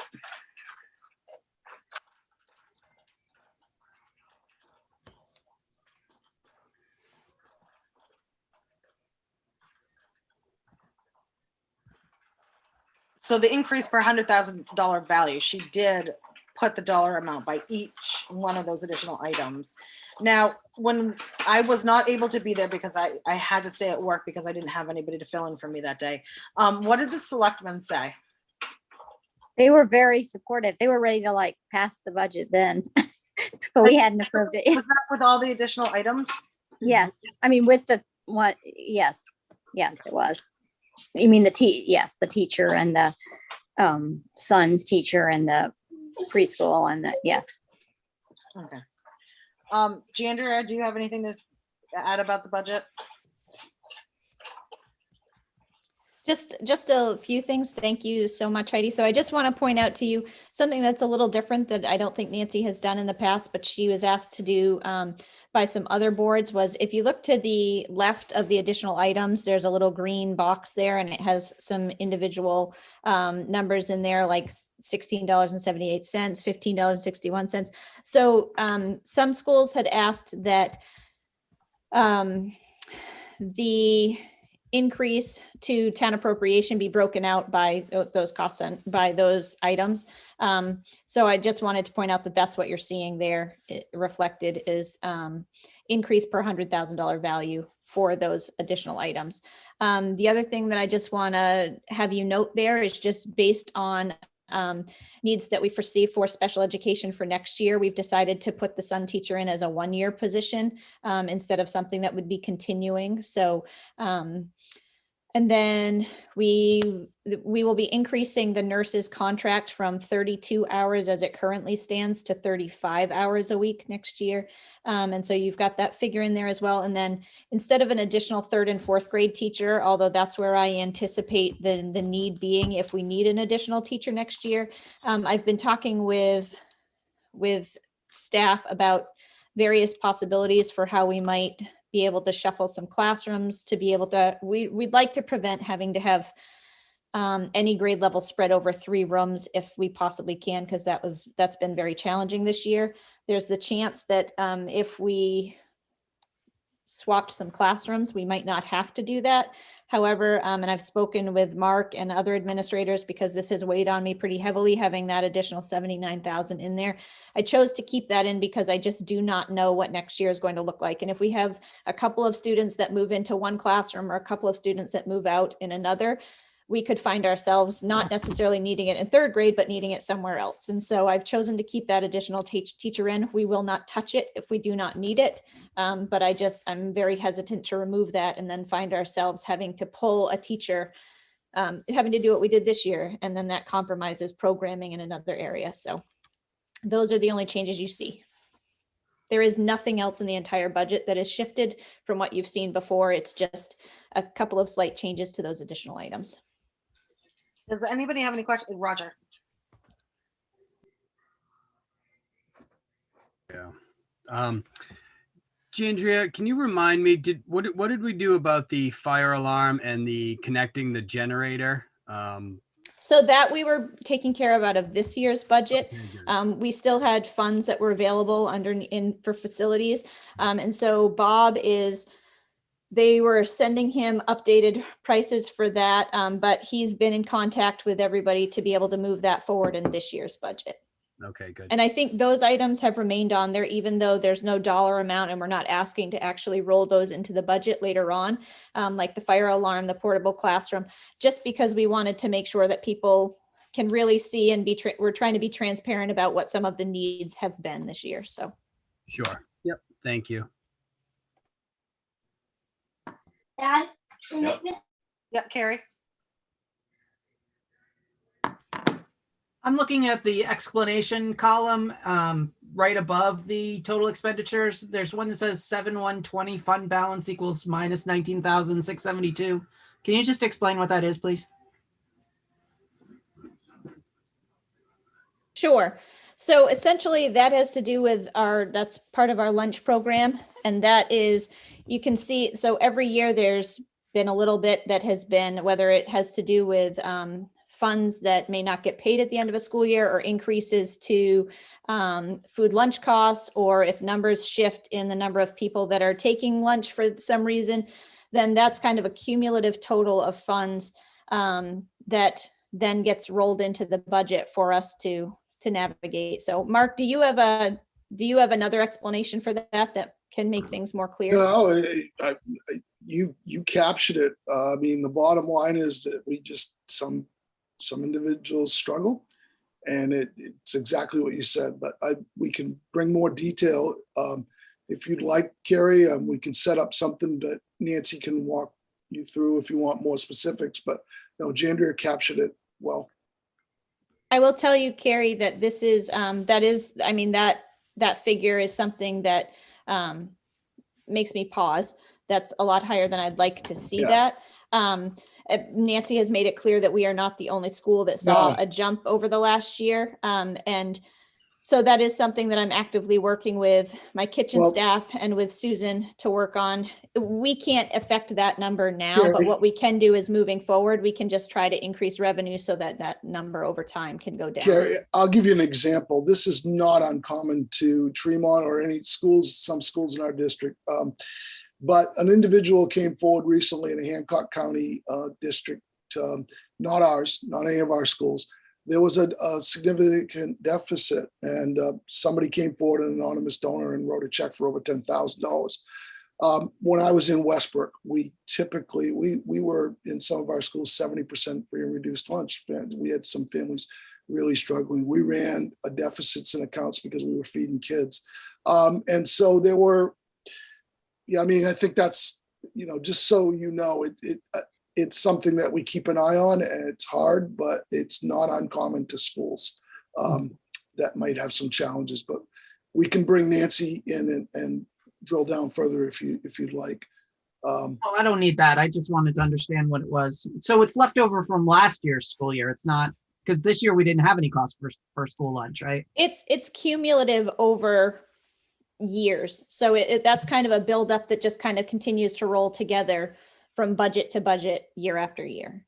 So the increase per $100,000 value, she did put the dollar amount by each one of those additional items. Now, when I was not able to be there because I had to stay at work because I didn't have anybody to fill in for me that day. What did the selectmen say? They were very supportive. They were ready to like pass the budget then, but we hadn't approved it. Was that with all the additional items? Yes, I mean with the what? Yes, it was. You mean the teacher and the son's teacher and the preschool and the yes. Okay. Jandra, do you have anything to add about the budget? Just a few things. Thank you so much, Heidi. So I just want to point out to you something that's a little different that I don't think Nancy has done in the past, but she was asked to do by some other boards, was if you look to the left of the additional items, there's a little green box there and it has some individual numbers in there like $16.78, $15.61. So some schools had asked that the increase to town appropriation be broken out by those costs and by those items. So I just wanted to point out that that's what you're seeing there. It reflected is increase per $100,000 value for those additional items. The other thing that I just want to have you note there is just based on needs that we foresee for special education for next year. We've decided to put the sun teacher in as a one-year position instead of something that would be continuing. So and then we will be increasing the nurse's contract from 32 hours as it currently stands to 35 hours a week next year. And so you've got that figure in there as well. And then instead of an additional 3rd and 4th grade teacher, although that's where I anticipate the need being if we need an additional teacher next year, I've been talking with staff about various possibilities for how we might be able to shuffle some classrooms, to be able to, we'd like to prevent having to have any grade level spread over 3 rooms if we possibly can, because that's been very challenging this year. There's the chance that if we swapped some classrooms, we might not have to do that. However, and I've spoken with Mark and other administrators, because this has weighed on me pretty heavily, having that additional 79,000 in there. I chose to keep that in because I just do not know what next year is going to look like. And if we have a couple of students that move into one classroom or a couple of students that move out in another, we could find ourselves not necessarily needing it in 3rd grade, but needing it somewhere else. And so I've chosen to keep that additional teacher in. We will not touch it if we do not need it. But I'm very hesitant to remove that and then find ourselves having to pull a teacher, having to do what we did this year. And then that compromises programming in another area. So those are the only changes you see. There is nothing else in the entire budget that is shifted from what you've seen before. It's just a couple of slight changes to those additional items. Does anybody have any questions? Roger. Yeah. Giandria, can you remind me, what did we do about the fire alarm and the connecting the generator? So that we were taking care of out of this year's budget. Okay, good. We still had funds that were available for facilities. And so they were sending him updated prices for that, but he's been in contact with everybody to be able to move that forward in this year's budget. Okay, good. And I think those items have remained on there, even though there's no dollar amount and we're not asking to actually roll those into the budget later on, like the fire alarm, the portable classroom, just because we wanted to make sure that people can really see and we're trying to be transparent about what some of the needs have been this year. So. Sure. Yep. Thank you. Dad, Yep, Carrie. I'm looking at the explanation column right above the total expenditures. There's one that says 7120 fund balance equals minus 19,672. Can you just explain what that is, please? Sure. So essentially that has to do with that's part of our lunch program. And that is, you can see, so every year there's been a little bit that has been, whether it has to do with funds that may not get paid at the end of a school year, or increases to food lunch costs, or if numbers shift in the number of people that are taking lunch for some reason, then that's kind of a cumulative total of funds that then gets rolled into the budget for us to navigate. So Mark, do you have another explanation for that can make things more clear? No, you captured it. I mean, the bottom line is that we just, some individuals struggle, and it's exactly what you said, but we can bring more detail. If you'd like, Carrie, we can set up something that Nancy can walk you through if you want more specifics, but no, Giandria captured it well. I will tell you, Carrie, that this is, that figure is something that makes me pause. That's a lot higher than I'd like to see that. Nancy has made it clear that we are not the only school that saw a jump over the last year. And so that is something that I'm actively working with my kitchen staff and with Susan to work on. We can't affect that number now, but what we can do is moving forward, we can just try to increase revenue so that number over time can go down. Carrie, I'll give you an example. This is not uncommon to Tremont or any schools, some schools in our district. But an individual came forward recently in a Hancock County district, not ours, not any of our schools. There was a significant deficit, and somebody came forward, an anonymous donor, and wrote a check for over $10,000. When I was in Westbrook, we typically, we were in some of our schools 70% free and reduced lunch. We had some families really struggling. We ran a deficits in accounts because we were feeding kids. And so there were, I mean, I think that's, just so you know, it's something that we keep an eye on, and it's hard, but it's not uncommon to schools that might have some challenges. But we can bring Nancy in and drill down further if you'd like. Oh, I don't need that. I just wanted to understand what it was. So it's left over from last year's school year. It's not, because this year we didn't have any cost for school lunch, right? It's cumulative over years. So that's kind of a buildup that just kind of continues to roll together from budget to budget year after year.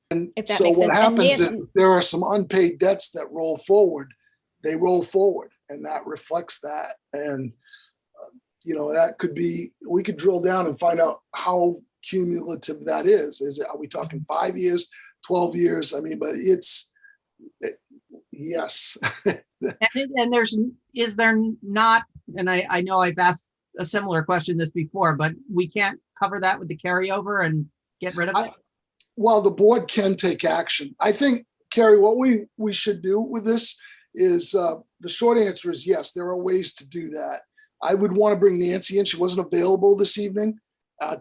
And If that so makes what sense. And happens is Nancy- if there are some unpaid debts that roll forward, they roll forward, and that reflects that. And that could be, we could drill down and find out how cumulative that is. Are we talking 5 years, 12 years? I mean, but yes. And is there not, and I know I've asked a similar question this before, but we can't cover that with the carryover and get rid of it? Well, the board can take action. I think, Carrie, what we should do with this is, the short answer is yes, there are ways to do that. I would want to bring Nancy in. She wasn't available this evening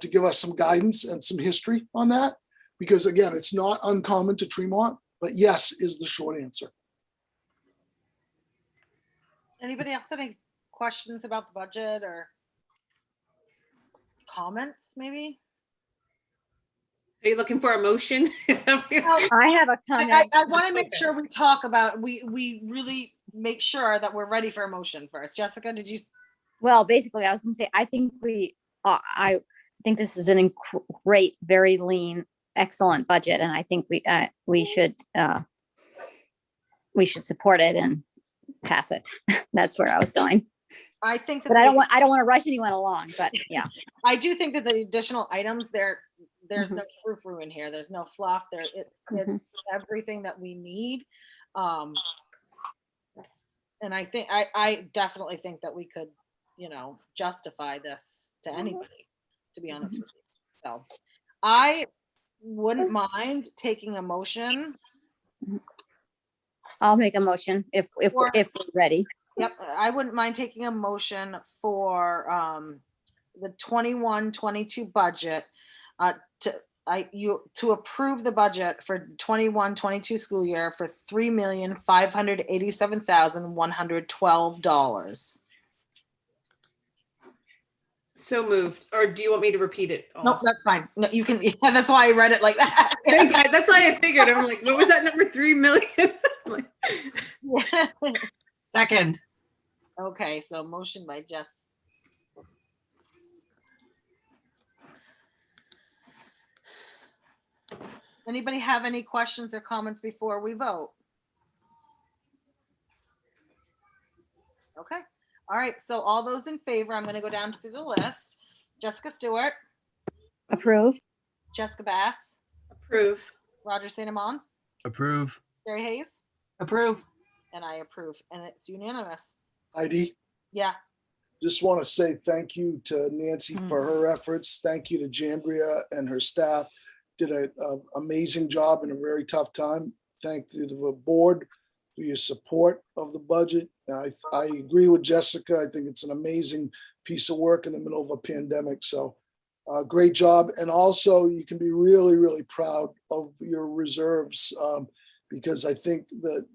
to give us some guidance and some history on that. Because again, it's not uncommon to Tremont, but yes is the short answer. Anybody else have any questions about the budget or comments, maybe? Are you looking for a motion? Well, I have a comment. I want to make sure we talk about, we really make sure that we're ready for a motion first. Jessica, did you? Well, basically, I was going to say, I think I think this is an great, very lean, excellent budget, and I think we should support it and pass it. That's where I was going. I think that But I don't want to rush anyone along. But yeah, I do think that the additional items there's no frou-frou in here. There's no fluff. It's everything that we need. And I think I definitely think that we could, justify this to anybody, to be honest with you. So I wouldn't mind taking a motion. I'll make a motion if we're ready. Yep, I wouldn't mind taking a motion for the 21-22 budget to approve the budget for 21-22 school year for $3,587,112. So moved. Or do you want me to repeat it? all? Nope, that's fine. No, you can. Yeah, that's why I read it like that. That's why I figured. I'm like, what was that number? 3 million? I'm like, Second. Okay, so motion by Jess. Anybody have any questions or comments before we vote? Okay, all right, so all those in favor, I'm gonna go down through the list. Jessica Stewart, Approve. Jessica Bass, approve. Roger St. Amand, Approve. Jerry Hayes, Approve. and I approve, and it's unanimous. Heidi, Yeah, just want to say thank you to Nancy for her efforts. Thank you to Jandria and her staff. Did an amazing job in a very tough time. Thank you to the board for your support of the budget. I agree with Jessica. I think it's an amazing piece of work in the middle of a pandemic. So great job. And also you can be really, really proud of your reserves because I think that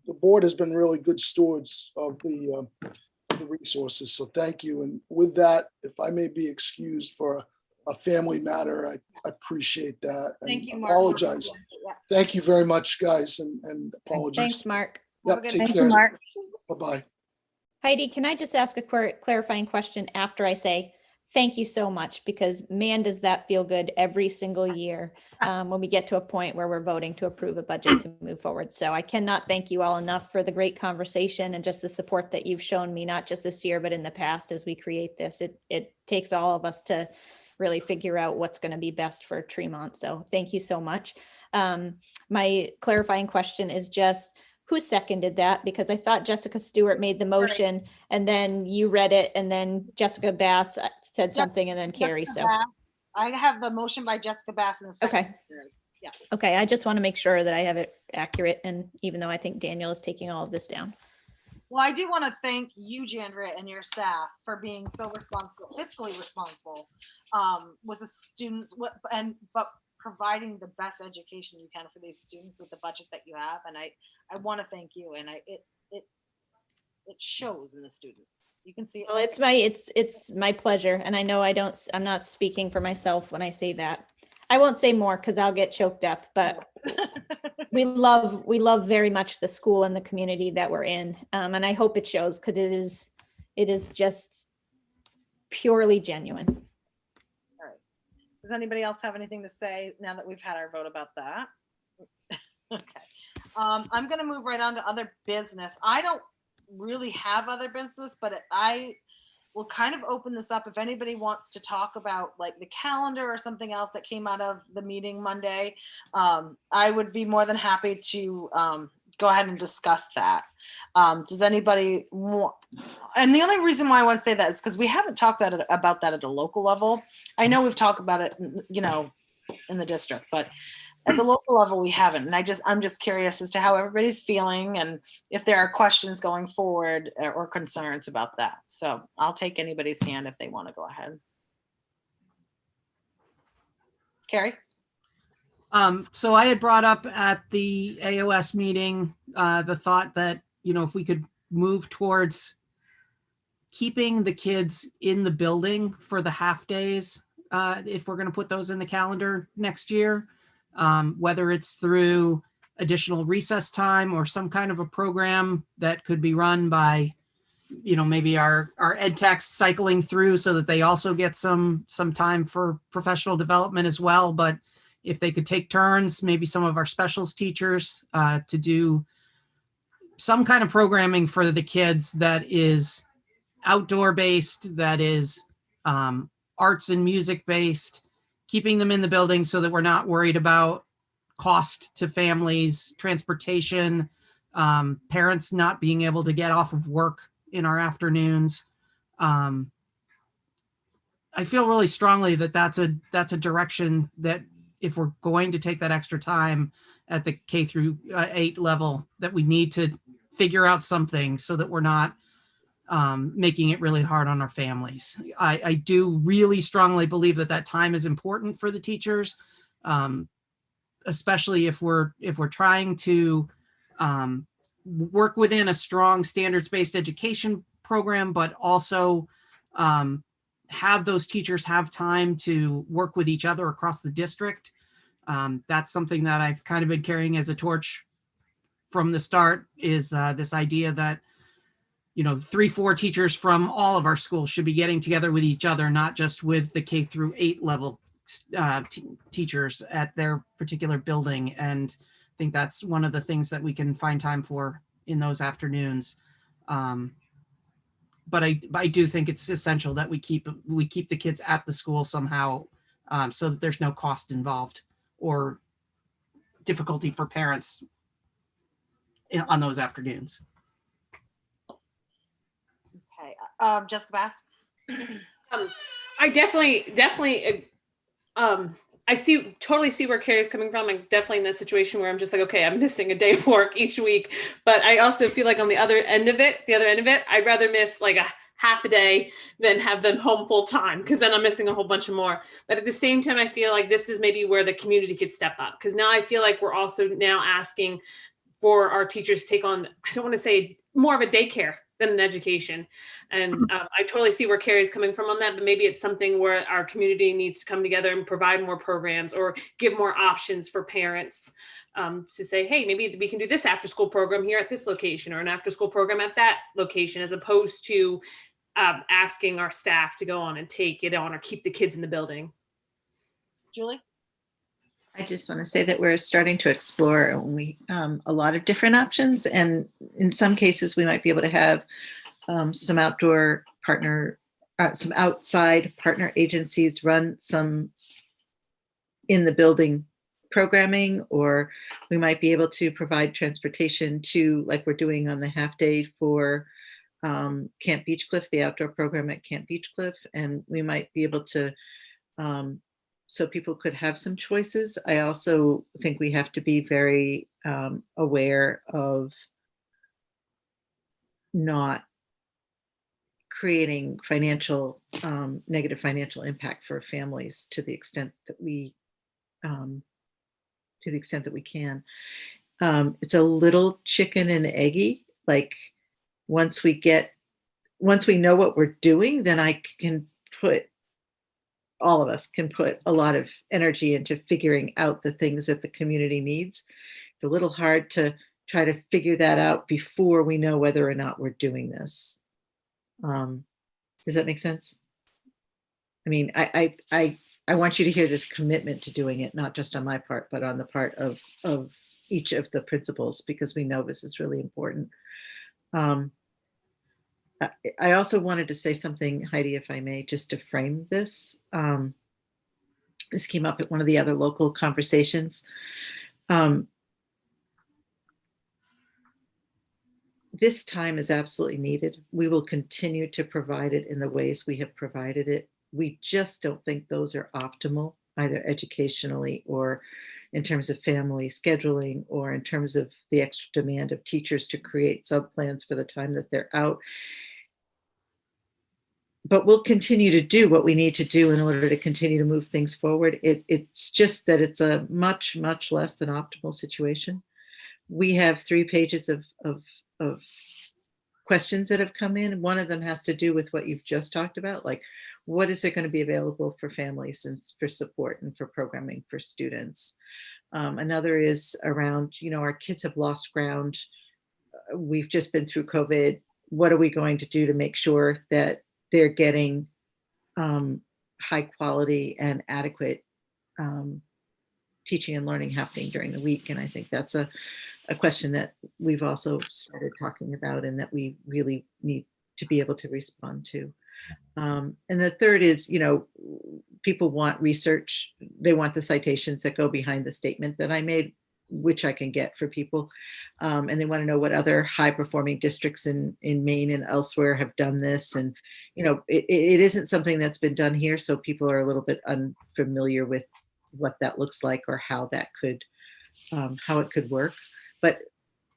the board has been really good stewards of the resources. So thank you. And with that, if I may be excused for a family matter, I appreciate that. And thank you, Mark. apologize. Yeah. Thank you very much, guys, and apologies. Thanks, Mark. Have a Yep, good take night. Thank care. you, Mark. Bye-bye. Heidi, can I just ask a clarifying question after I say thank you so much? Because man, does that feel good every single year when we get to a point where we're voting to approve a budget to move forward. So I cannot thank you all enough for the great conversation and just the support that you've shown me, not just this year, but in the past as we create this. It takes all of us to really figure out what's going to be best for Tremont. So thank you so much. My clarifying question is just, who seconded that? Because I thought Jessica Stewart made the motion and then you read it and then Jessica Bass said something and then Carrie. Jessica So, Bass. I have the motion by Jessica Bass and the second. okay. Okay. I just want to make sure that I have it accurate. And even though I think Daniel is taking all of this down. Well, I do want to thank you, Jandria, and your staff for being so responsible, fiscally responsible with the students, but providing the best education you can for these students with the budget that you have. And I want to thank you, and it shows in the students. You can see it. Well, it's my pleasure. And I know I'm not speaking for myself when I say that. I won't say more because I'll get choked up, but we love very much the school and the community that we're in. And I hope it shows because it is just purely genuine. All right. Does anybody else have anything to say now that we've had our vote about that? Okay. I'm going to move right on to other business. I don't really have other business, but I will kind of open this up if anybody wants to talk about like the calendar or something else that came out of the meeting Monday. I would be more than happy to go ahead and discuss that. Does anybody want? And the only reason why I want to say that is because we haven't talked about that at a local level. I know we've talked about it, you know, in the district, but at the local level we haven't. And I'm just curious as to how everybody's feeling and if there are questions going forward or concerns about that. So I'll take anybody's hand if they want to go ahead. Carrie? So I had brought up at the AOS meeting the thought that, you know, if we could move towards keeping the kids in the building for the half days, if we're going to put those in the calendar next year, whether it's through additional recess time or some kind of a program that could be run by, you know, maybe our ed techs cycling through so that they also get some time for professional development as well. But if they could take turns, maybe some of our specials teachers to do some kind of programming for the kids that is outdoor based, that is arts and music based, keeping them in the building so that we're not worried about cost to families, transportation, parents not being able to get off of work in our afternoons. I feel really strongly that that's a direction that if we're going to take that extra time at the K through 8 level, that we need to figure out something so that we're not making it really hard on our families. I do really strongly believe that time is important for the teachers, especially if we're trying to work within a strong standards-based education program, but also have those teachers have time to work with each other across the district. That's something that I've kind of been carrying as a torch from the start, is this idea that, you know, 3-4 teachers from all of our schools should be getting together with each other, not just with the K through 8 level teachers at their particular building. And I think that's one of the things that we can find time for in those afternoons. But I do think it's essential that we keep the kids at the school somehow, so that there's no cost involved or difficulty for parents on those afternoons. Okay, Jessica Bass. I definitely totally see where Carrie's coming from. I'm definitely in that situation where I'm just like, okay, I'm missing a day of work each week. But I also feel like on the other end of it, I'd rather miss like a half a day than have them home full time, because then I'm missing a whole bunch of more. But at the same time, I feel like this is maybe where the community could step up, because now I feel like we're also now asking for our teachers to take on, I don't want to say more of a daycare than an education. And I totally see where Carrie's coming from on that, but maybe it's something where our community needs to come together and provide more programs or give more options for parents to say, hey, maybe we can do this after school program here at this location or an after school program at that location, as opposed to asking our staff to go on and take it on or keep the kids in the building. Julie? I just want to say that we're starting to explore a lot of different options, and in some cases we might be able to have some outside partner agencies run some in the building programming, or we might be able to provide transportation to, like we're doing on the half day for Camp Beechcliff, the outdoor program at Camp Beechcliff, and we might be able to so people could have some choices. I also think we have to be very aware of not creating negative financial impact for families to the extent that we can. It's a little chicken and eggy. Like once we know what we're doing, then I can put all of us can put a lot of energy into figuring out the things that the community needs. It's a little hard to try to figure that out before we know whether or not we're doing this. Does that make sense? I mean, I want you to hear this commitment to doing it, not just on my part, but on the part of each of the principals, because we know this is really important. I also wanted to say something, Heidi, if I may, just to frame this. This came up at one of the other local conversations. This time is absolutely needed. We will continue to provide it in the ways we have provided it. We just don't think those are optimal, either educationally or in terms of family scheduling, or in terms of the extra demand of teachers to create sub-plans for the time that they're out. But we'll continue to do what we need to do in order to continue to move things forward. It's just that it's a much, much less than optimal situation. We have 3 pages of questions that have come in. One of them has to do with what you've just talked about, like what is it going to be available for families and for support and for programming for students. Another is around, our kids have lost ground. We've just been through COVID. What are we going to do to make sure that they're getting high quality and adequate teaching and learning happening during the week? And I think that's a question that we've also started talking about and that we really need to be able to respond to. And the third is, people want research. They want the citations that go behind the statement that I made, which I can get for people. And they want to know what other high performing districts in Maine and elsewhere have done this. And, it isn't something that's been done here. So people are a little bit unfamiliar with what that looks like or how that could, how it could work. But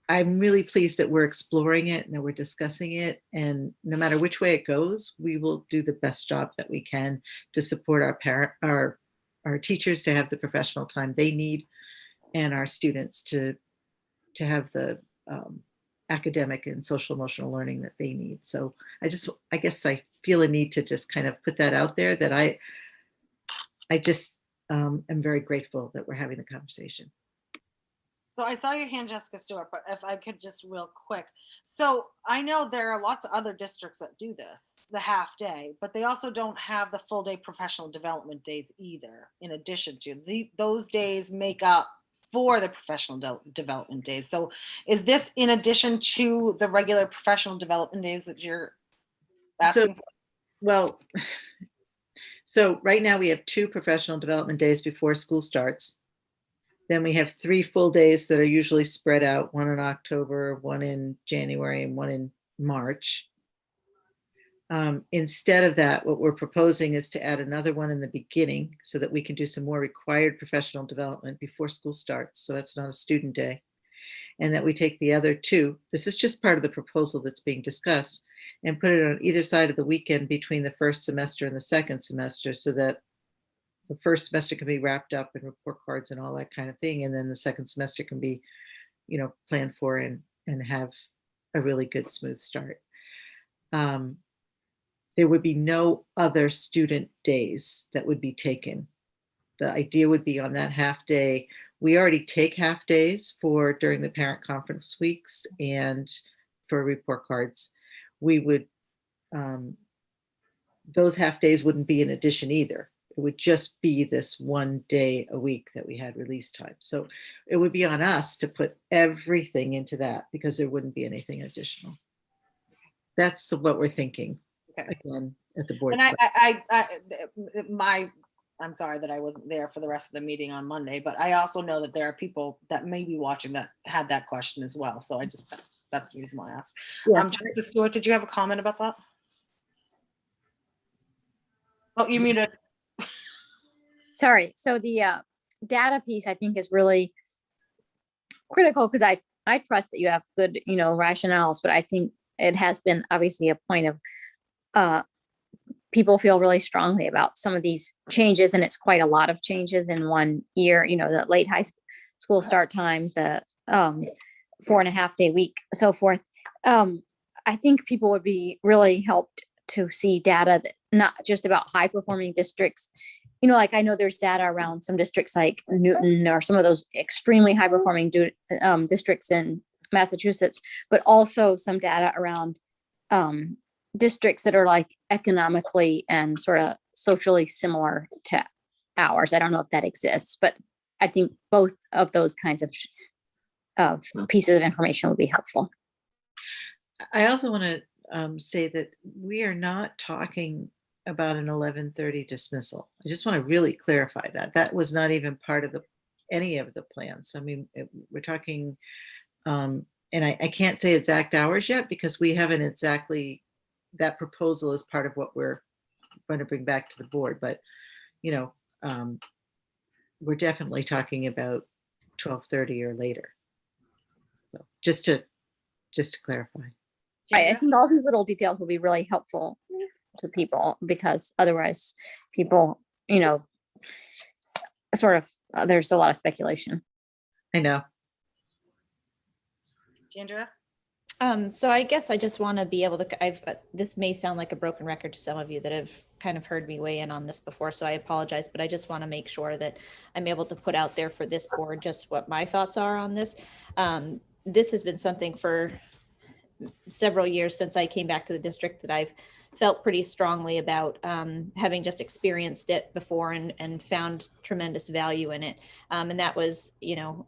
I'm really pleased that we're exploring it and that we're discussing it. And no matter which way it goes, we will do the best job that we can to support our teachers to have the professional time they need, and our students to have the academic and social emotional learning that they need. So I guess I feel a need to just kind of put that out there, that I just am very grateful that we're having the conversation. So I saw your hand, Jessica Stewart, but if I could just real quick. So I know there are lots of other districts that do this, the half day, but they also don't have the full day professional development days either. In addition to those days make up for the professional development days. So is this in addition to the regular professional development days that you're asking for? Well, so right now we have 2 professional development days before school starts. Then we have 3 full days that are usually spread out, one in October, one in January, and one in March. Instead of that, what we're proposing is to add another one in the beginning so that we can do some more required professional development before school starts. So that's not a student day. And that we take the other 2, this is just part of the proposal that's being discussed, and put it on either side of the weekend between the first semester and the second semester, so that the first semester can be wrapped up in report cards and all that kind of thing. And then the second semester can be, planned for and have a really good, smooth start. There would be no other student days that would be taken. The idea would be on that half day. We already take half days for during the parent conference weeks and for report cards. We would, those half days wouldn't be in addition either. It would just be this one day a week that we had release time. So it would be on us to put everything into that, because there wouldn't be anything additional. That's what we're thinking. Okay. Again, at the board. And I'm sorry that I wasn't there for the rest of the meeting on Monday, but I also know that there are people that may be watching that had that question as well. So that's the reason why I asked. Yeah. Jessica Stewart, did you have a comment about that? Oh, you muted. Sorry. So the data piece, I think, is really critical, because I trust that you have good, rationales, but I think it has been obviously a point of people feel really strongly about some of these changes, and it's quite a lot of changes in one year, the late high school start time, the 4.5 day week, so forth. I think people would be really helped to see data that not just about high performing districts. You know, like I know there's data around some districts like Newton or some of those extremely high performing districts in Massachusetts, but also some data around districts that are like economically and sort of socially similar to ours. I don't know if that exists, but I think both of those kinds of pieces of information would be helpful. I also want to say that we are not talking about an 11:30 dismissal. I just want to really clarify that. That was not even part of any of the plans. I mean, we're talking, and I can't say exact hours yet because we haven't exactly, that proposal is part of what we're going to bring back to the board. But, you know, we're definitely talking about 12:30 or later. So just to clarify. Right. I think all these little details will be really helpful to people because otherwise people, you know, sort of, there's a lot of speculation. I know. Andrea? So I guess I just want to be able to, this may sound like a broken record to some of you that have kind of heard me weigh in on this before, so I apologize, but I just want to make sure that I'm able to put out there for this board just what my thoughts are on this. This has been something for several years since I came back to the district that I've felt pretty strongly about, having just experienced it before and found tremendous value in it. And that was, you know,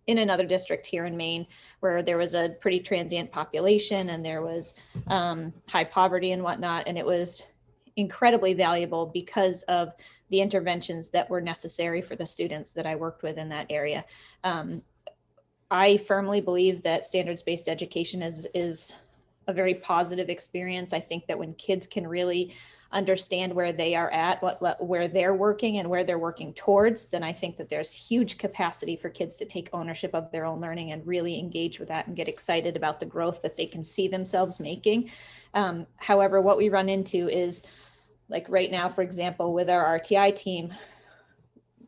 in another district here in Maine where there was a pretty transient population and there was high poverty and whatnot. And it was incredibly valuable because of the interventions that were necessary for the students that I worked with in that area. I firmly believe that standards-based education is a very positive experience. I think that when kids can really understand where they are at, where they're working and where they're working towards, then I think that there's huge capacity for kids to take ownership of their own learning and really engage with that and get excited about the growth that they can see themselves making. However, what we run into is, like right now, for example, with our RTI team,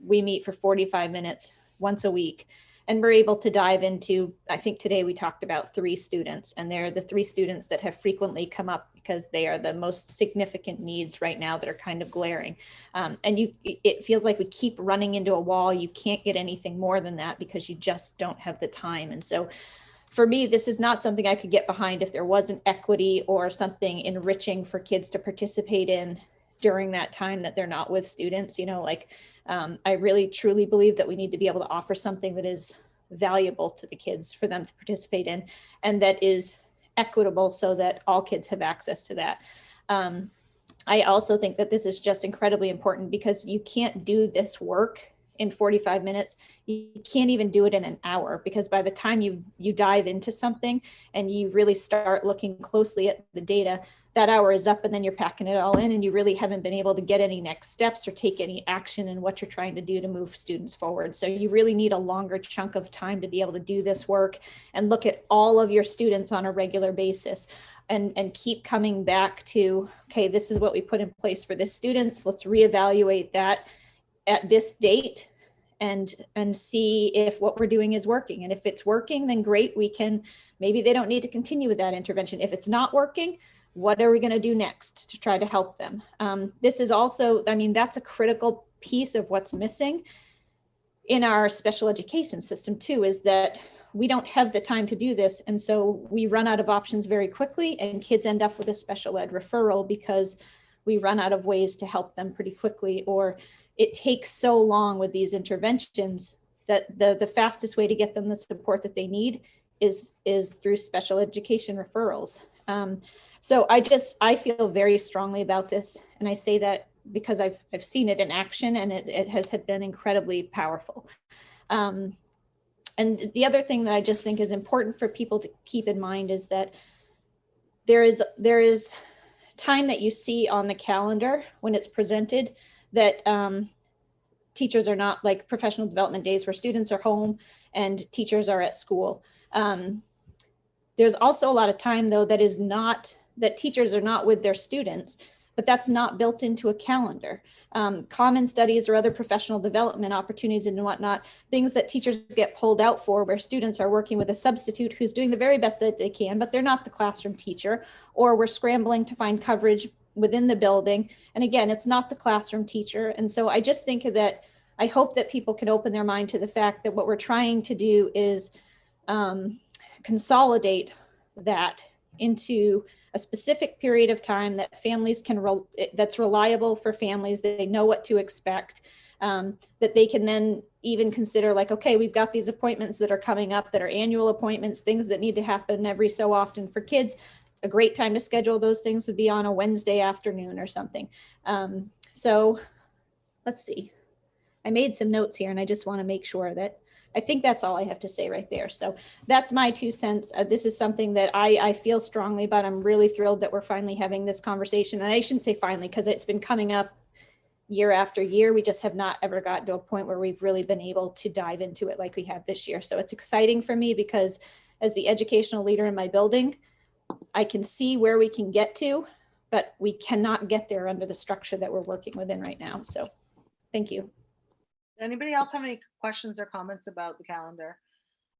we meet for 45 minutes once a week. And we're able to dive into, I think today we talked about 3 students, and they're the 3 students that have frequently come up because they are the most significant needs right now that are kind of glaring. And it feels like we keep running into a wall. You can't get anything more than that because you just don't have the time. And so for me, this is not something I could get behind if there wasn't equity or something enriching for kids to participate in during that time that they're not with students. You know, like I really truly believe that we need to be able to offer something that is valuable to the kids for them to participate in and that is equitable so that all kids have access to that. I also think that this is just incredibly important because you can't do this work in 45 minutes. You can't even do it in an hour because by the time you dive into something and you really start looking closely at the data, that hour is up and then you're packing it all in and you really haven't been able to get any next steps or take any action in what you're trying to do to move students forward. So you really need a longer chunk of time to be able to do this work and look at all of your students on a regular basis and keep coming back to, okay, this is what we put in place for this students. Let's reevaluate that at this date and see if what we're doing is working. And if it's working, then great, maybe they don't need to continue with that intervention. If it's not working, what are we going to do next to try to help them? This is also, I mean, that's a critical piece of what's missing in our special education system too, is that we don't have the time to do this. And so we run out of options very quickly and kids end up with a special ed referral because we run out of ways to help them pretty quickly, or it takes so long with these interventions that the fastest way to get them the support that they need is through special education referrals. So I feel very strongly about this. And I say that because I've seen it in action and it has been incredibly powerful. And the other thing that I just think is important for people to keep in mind is that there is time that you see on the calendar when it's presented that teachers are not, like professional development days where students are home and teachers are at school. There's also a lot of time though that teachers are not with their students, but that's not built into a calendar. Common studies or other professional development opportunities and whatnot, things that teachers get pulled out for where students are working with a substitute who's doing the very best that they can, but they're not the classroom teacher, or we're scrambling to find coverage within the building. And again, it's not the classroom teacher. And so I just think that I hope that people can open their mind to the fact that what we're trying to do is consolidate that into a specific period of time that families can, that's reliable for families, that they know what to expect, that they can then even consider like, okay, we've got these appointments that are coming up that are annual appointments, things that need to happen every so often for kids. A great time to schedule those things would be on a Wednesday afternoon or something. So let's see. I made some notes here and I just want to make sure that I think that's all I have to say right there. So that's my 2 cents. This is something that I feel strongly about. I'm really thrilled that we're finally having this conversation. And I shouldn't say finally, because it's been coming up year after year. We just have not ever gotten to a point where we've really been able to dive into it like we have this year. So it's exciting for me because as the educational leader in my building, I can see where we can get to, but we cannot get there under the structure that we're working within right now. So thank you. Anybody else have any questions or comments about the calendar?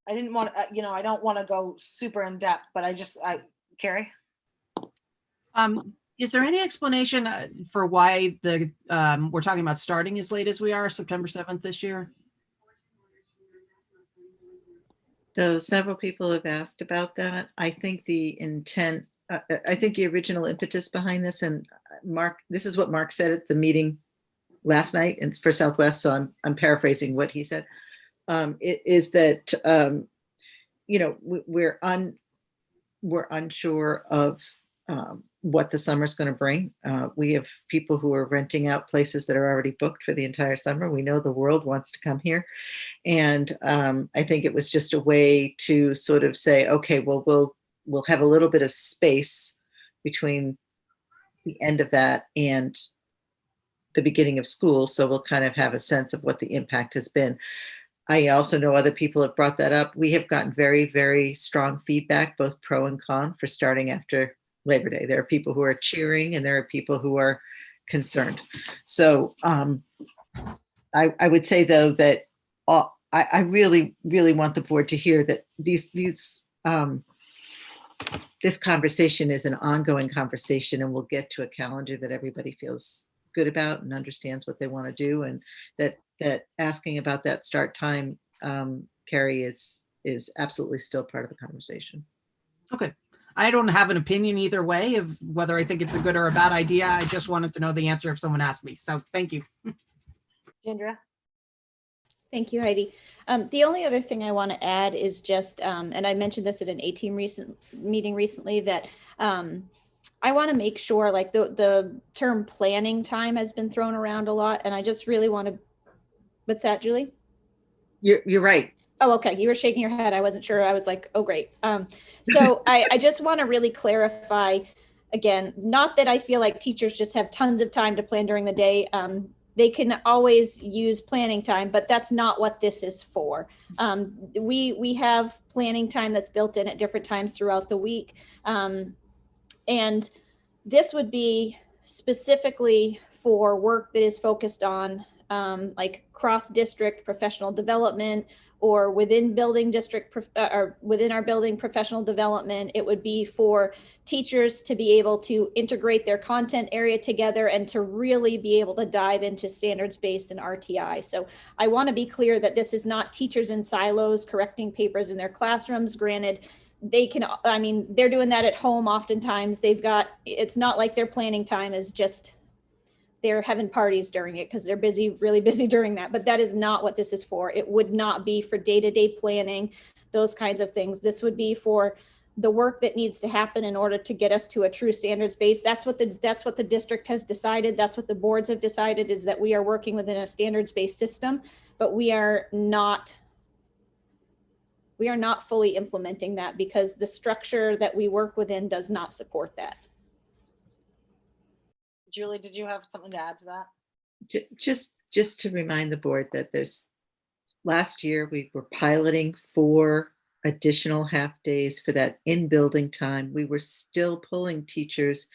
I didn't want to, I don't want to go super in depth, but Carrie? Is there any explanation for why we're talking about starting as late as we are, September 7th this year? So several people have asked about that. I think the intent, I think the original impetus behind this, and Mark, this is what Mark said at the meeting last night, and for Southwest, so I'm paraphrasing what he said. It is that we're unsure of what the summer's going to bring. We have people who are renting out places that are already booked for the entire summer. We know the world wants to come here, and I think it was just a way to sort of say, okay, well, we'll have a little bit of space between the end of that and the beginning of school, so we'll kind of have a sense of what the impact has been. I also know other people have brought that up. We have gotten very, very strong feedback, both pro and con, for starting after Labor Day. There are people who are cheering and there are people who are concerned. So I would say, though, that I really, really want the board to hear that this conversation is an ongoing conversation, and we'll get to a calendar that everybody feels good about and understands what they want to do, and that asking about that start time, Carrie, is absolutely still part of the conversation. Okay. I don't have an opinion either way of whether I think it's a good or a bad idea. I just wanted to know the answer if someone asked me. So thank you. Ginger? Thank you, Heidi. The only other thing I want to add is just, and I mentioned this at an A-team meeting recently, that I want to make sure, like the term planning time has been thrown around a lot, and I just really want to, what's that, Julie? You're right. Oh, okay. You were shaking your head. I wasn't sure. I was like, oh, great. So I just want to really clarify again, not that I feel like teachers just have tons of time to plan during the day. They can always use planning time, but that's not what this is for. We have planning time that's built in at different times throughout the week. And this would be specifically for work that is focused on like cross-district professional development, or within building district or within our building professional development. It would be for teachers to be able to integrate their content area together and to really be able to dive into standards-based and RTI. So I want to be clear that this is not teachers in silos correcting papers in their classrooms. Granted, they can, I mean, they're doing that at home oftentimes. They've got, it's not like their planning time is just they're having parties during it because they're busy, really busy during that. But that is not what this is for. It would not be for day-to-day planning, those kinds of things. This would be for the work that needs to happen in order to get us to a true standards base. That's what the district has decided. That's what the boards have decided, is that we are working within a standards-based system, but we are not fully implementing that because the structure that we work within does not support that. Julie, did you have something to add to that? Just to remind the board that last year we were piloting 4 additional half days for that in-building time. We were still pulling teachers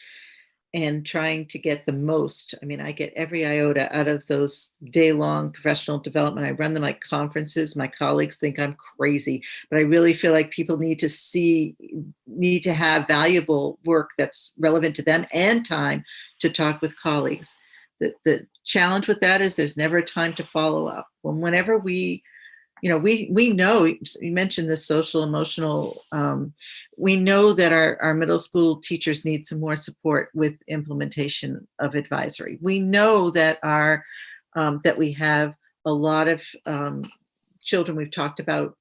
and trying to get the most. I mean, I get every iota out of those day-long professional development. I run them like conferences. My colleagues think I'm crazy, but I really feel like people need to have valuable work that's relevant to them and time to talk with colleagues. The challenge with that is there's never a time to follow up. Whenever we know, you mentioned the social emotional, we know that our middle school teachers need some more support with implementation of advisory. We know that that we have a lot of children we've talked about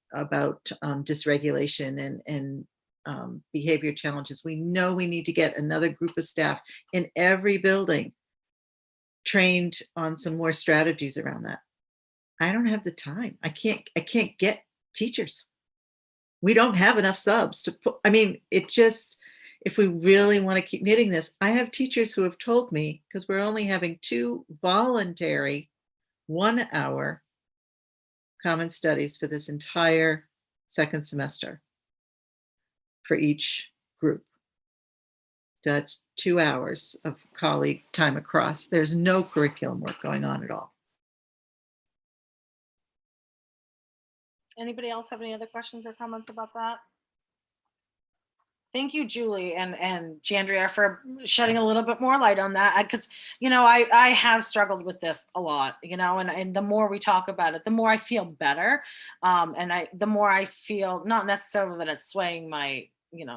dysregulation and behavior challenges. We know we need to get another group of staff in every building trained on some more strategies around that. I don't have the time. I can't get teachers. We don't have enough subs to put, I mean, if we really want to keep knitting this, I have teachers who have told me, because we're only having 2 voluntary 1-hour common studies for this entire second semester for each group. That's 2 hours of colleague time across. There's no curriculum work going on at all. Anybody else have any other questions or comments about that? Thank you, Julie and Jandria, for shedding a little bit more light on that, because I have struggled with this a lot, and the more we talk about it, the more I feel better, and the more I feel, not necessarily that it's swaying my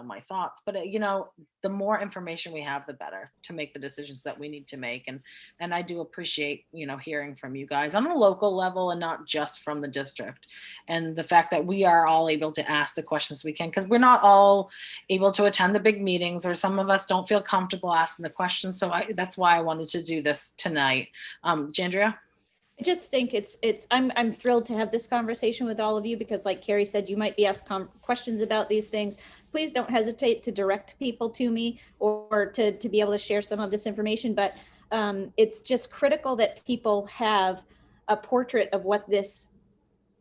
my thoughts, but the more information we have, the better to make the decisions that we need to make. And I do appreciate hearing from you guys on a local level and not just from the district, and the fact that we are all able to ask the questions we can, because we're not all able to attend the big meetings, or some of us don't feel comfortable asking the questions. So that's why I wanted to do this tonight. Jandria? I just think I'm thrilled to have this conversation with all of you, because like Carrie said, you might be asked questions about these things. Please don't hesitate to direct people to me, or to be able to share some of this information. But it's just critical that people have a portrait of what this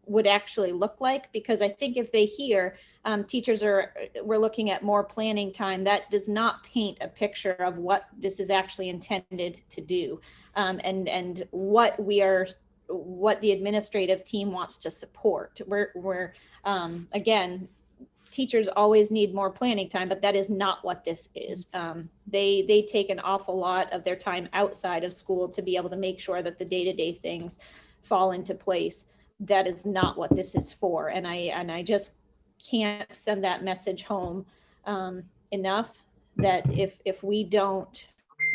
would actually look like, because I think if they hear we're looking at more planning time, that does not paint a picture of what this is actually intended to do, and what the administrative team wants to support. We're again, teachers always need more planning time, but that is not what this is. They take an awful lot of their time outside of school to be able to make sure that the day-to-day things fall into place. That is not what this is for. And I just can't send that message home enough, that if we don't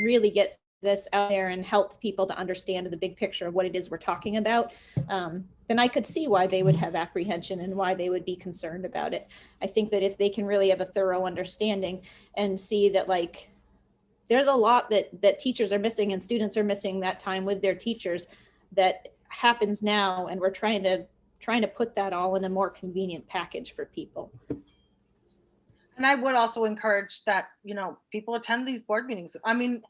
really get this out there and help people to understand the big picture of what it is we're talking about, then I could see why they would have apprehension and why they would be concerned about it. I think that if they can really have a thorough understanding and see that, like, there's a lot that teachers are missing and students are missing, that time with their teachers that happens now, and we're trying to put that all in a more convenient package for people. And I would also encourage that people attend these board meetings. I mean,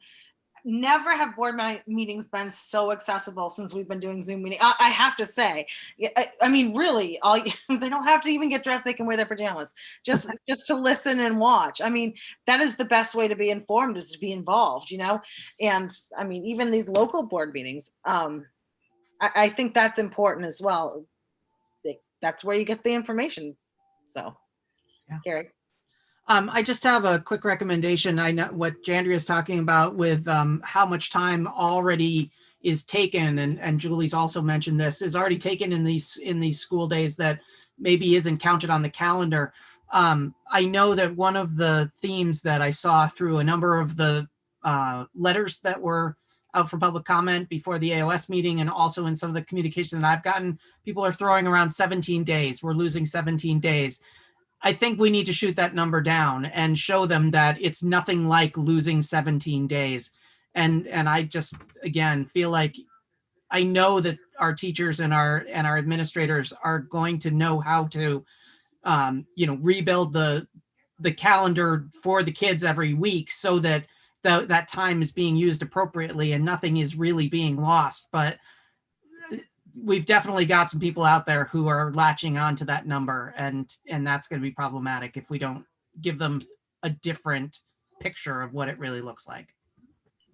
never have board meetings been so accessible since we've been doing Zoom meetings. I have to say, I mean, really, they don't have to even get dressed. They can wear their pajamas just to listen and watch. I mean, that is the best way to be informed, is to be involved, and I mean, even these local board meetings, I think that's important as well. That's where you get the information. So, yeah. Carrie? I just have a quick recommendation. I know what Jandria is talking about with how much time already is taken, and Julie's also mentioned this, is already taken in these school days that maybe isn't counted on the calendar. I know that one of the themes that I saw through a number of the letters that were out for public comment before the AOS meeting, and also in some of the communication that I've gotten, people are throwing around 17 days. We're losing 17 days. I think we need to shoot that number down and show them that it's nothing like losing 17 days. And I just, again, feel like, I know that our teachers and our administrators are going to know how to, rebuild the calendar for the kids every week, so that that time is being used appropriately and nothing is really being lost. But we've definitely got some people out there who are latching on to that number, and that's going to be problematic if we don't give them a different picture of what it really looks like.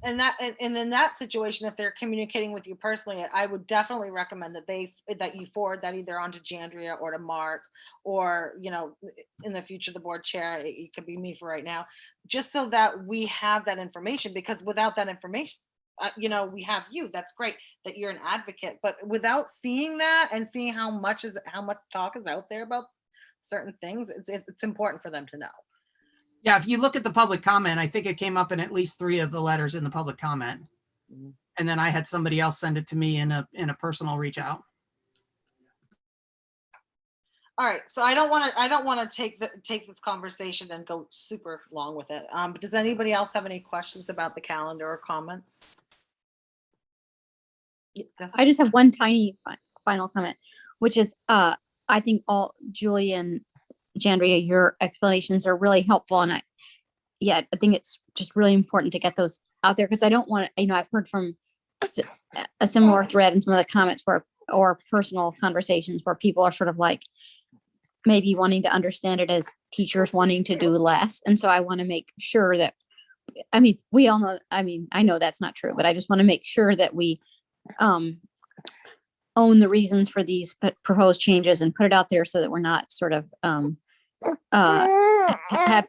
and in that situation, if they're communicating with you personally, I would definitely recommend that you forward that either onto Jandria or to Mark, or, you know, in the future, the board chair, it could be me for right now, just so that we have that information, because without that information, you know, we have you, that's great that you're an advocate, but without seeing that and seeing how much talk is out there about certain things, it's important for them to know. Yeah, if you look at the public comment, I think it came up in at least 3 of the letters in the public comment. Mhm. And then I had somebody else send it to me in a personal reach out. All right, so I don't want to take this conversation and go super long with it. But does anybody else have any questions about the calendar or comments? Yes. I just have one tiny final comment, which is, I think all Julie and Jandria, your explanations are really helpful. And I think it's just really important to get those out there, because I don't want to, I've heard from a similar thread in some of the comments or personal conversations where people are sort of like maybe wanting to understand it as teachers wanting to do less. And so I want to make sure that, we all know, I know that's not true, but I just want to make sure that we own the reasons for these proposed changes and put it out there, so that we're not sort of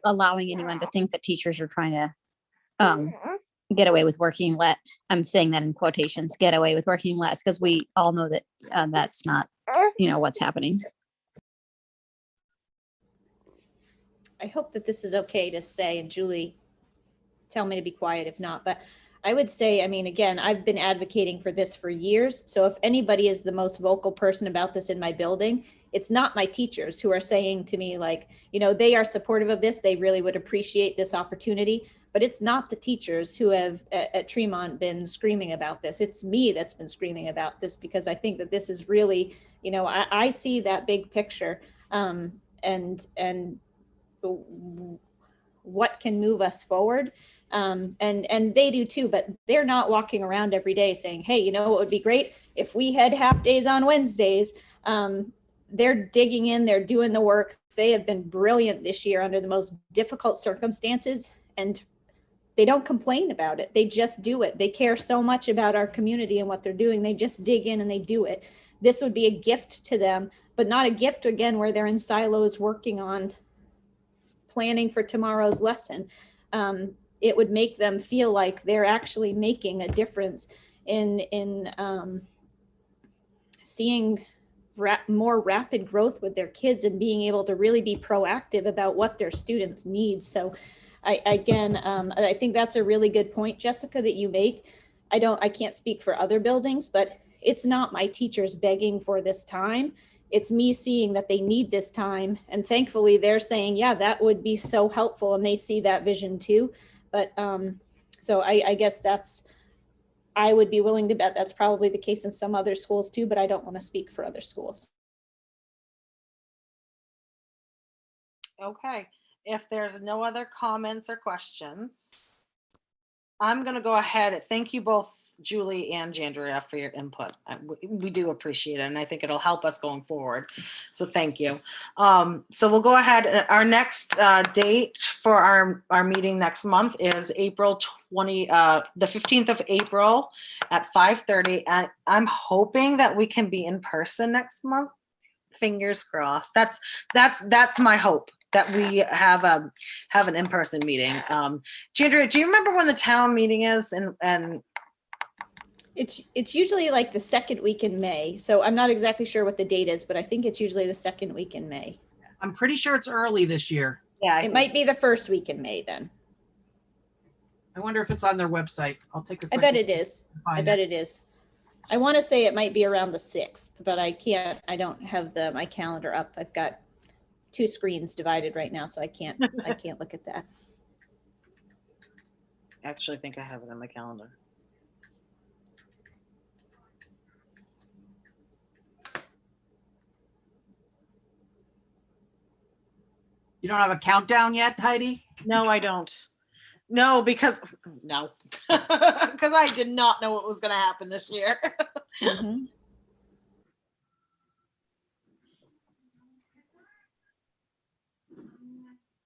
allowing anyone to think that teachers are trying to get away with working less. I'm saying that in quotations, get away with working less, because we all know that that's not, what's happening. I hope that this is okay to say, and Julie, tell me to be quiet if not, but I would say, again, I've been advocating for this for years. So if anybody is the most vocal person about this in my building, it's not my teachers who are saying to me, like, they are supportive of this. They really would appreciate this opportunity, but it's not the teachers who have at Tremont been screaming about this. It's me that's been screaming about this, because I think that this is really, I see that big picture, and what can move us forward. And they do too, but they're not walking around every day saying, hey, what would be great if we had half days on Wednesdays. They're digging in, they're doing the work. They have been brilliant this year under the most difficult circumstances, and they don't complain about it. They just do it. They care so much about our community and what they're doing. They just dig in and they do it. This would be a gift to them, but not a gift, again, where they're in silos working on planning for tomorrow's lesson. It would make them feel like they're actually making a difference in seeing more rapid growth with their kids and being able to really be proactive about what their students need. So I think that's a really good point, Jessica, that you make. I can't speak for other buildings, but it's not my teachers begging for this time. It's me seeing that they need this time. And thankfully they're saying, yeah, that would be so helpful. And they see that vision too. But so I guess I would be willing to bet that's probably the case in some other schools too, but I don't want to speak for other schools. Okay, if there's no other comments or questions, I'm going to go ahead. Thank you both, Julie and Jandria, for your input. We do appreciate it, and I think it'll help us going forward. So thank you. So we'll go ahead. Our next date for our meeting next month is April 20, the 15th of April at 5:30. And I'm hoping that we can be in person next month. Fingers crossed. That's my hope, that we have an in-person meeting. Jandria, do you remember when the town meeting is? And it's usually like the second week in May. So I'm not exactly sure what the date is, but I think it's usually the second week in May. I'm pretty sure it's early this year. yeah, It might be the first week in May then. I wonder if it's on their website. I'll take a I quick bet look it is. and find I bet it is. I want to say it might be around the 6th, but I don't have my calendar up. I've got 2 screens divided right now, so I can't look at that. I actually think I have it on my calendar. You don't have a countdown yet, Heidi? No, I don't. No, because I did not know what was going to happen this year. Mhm.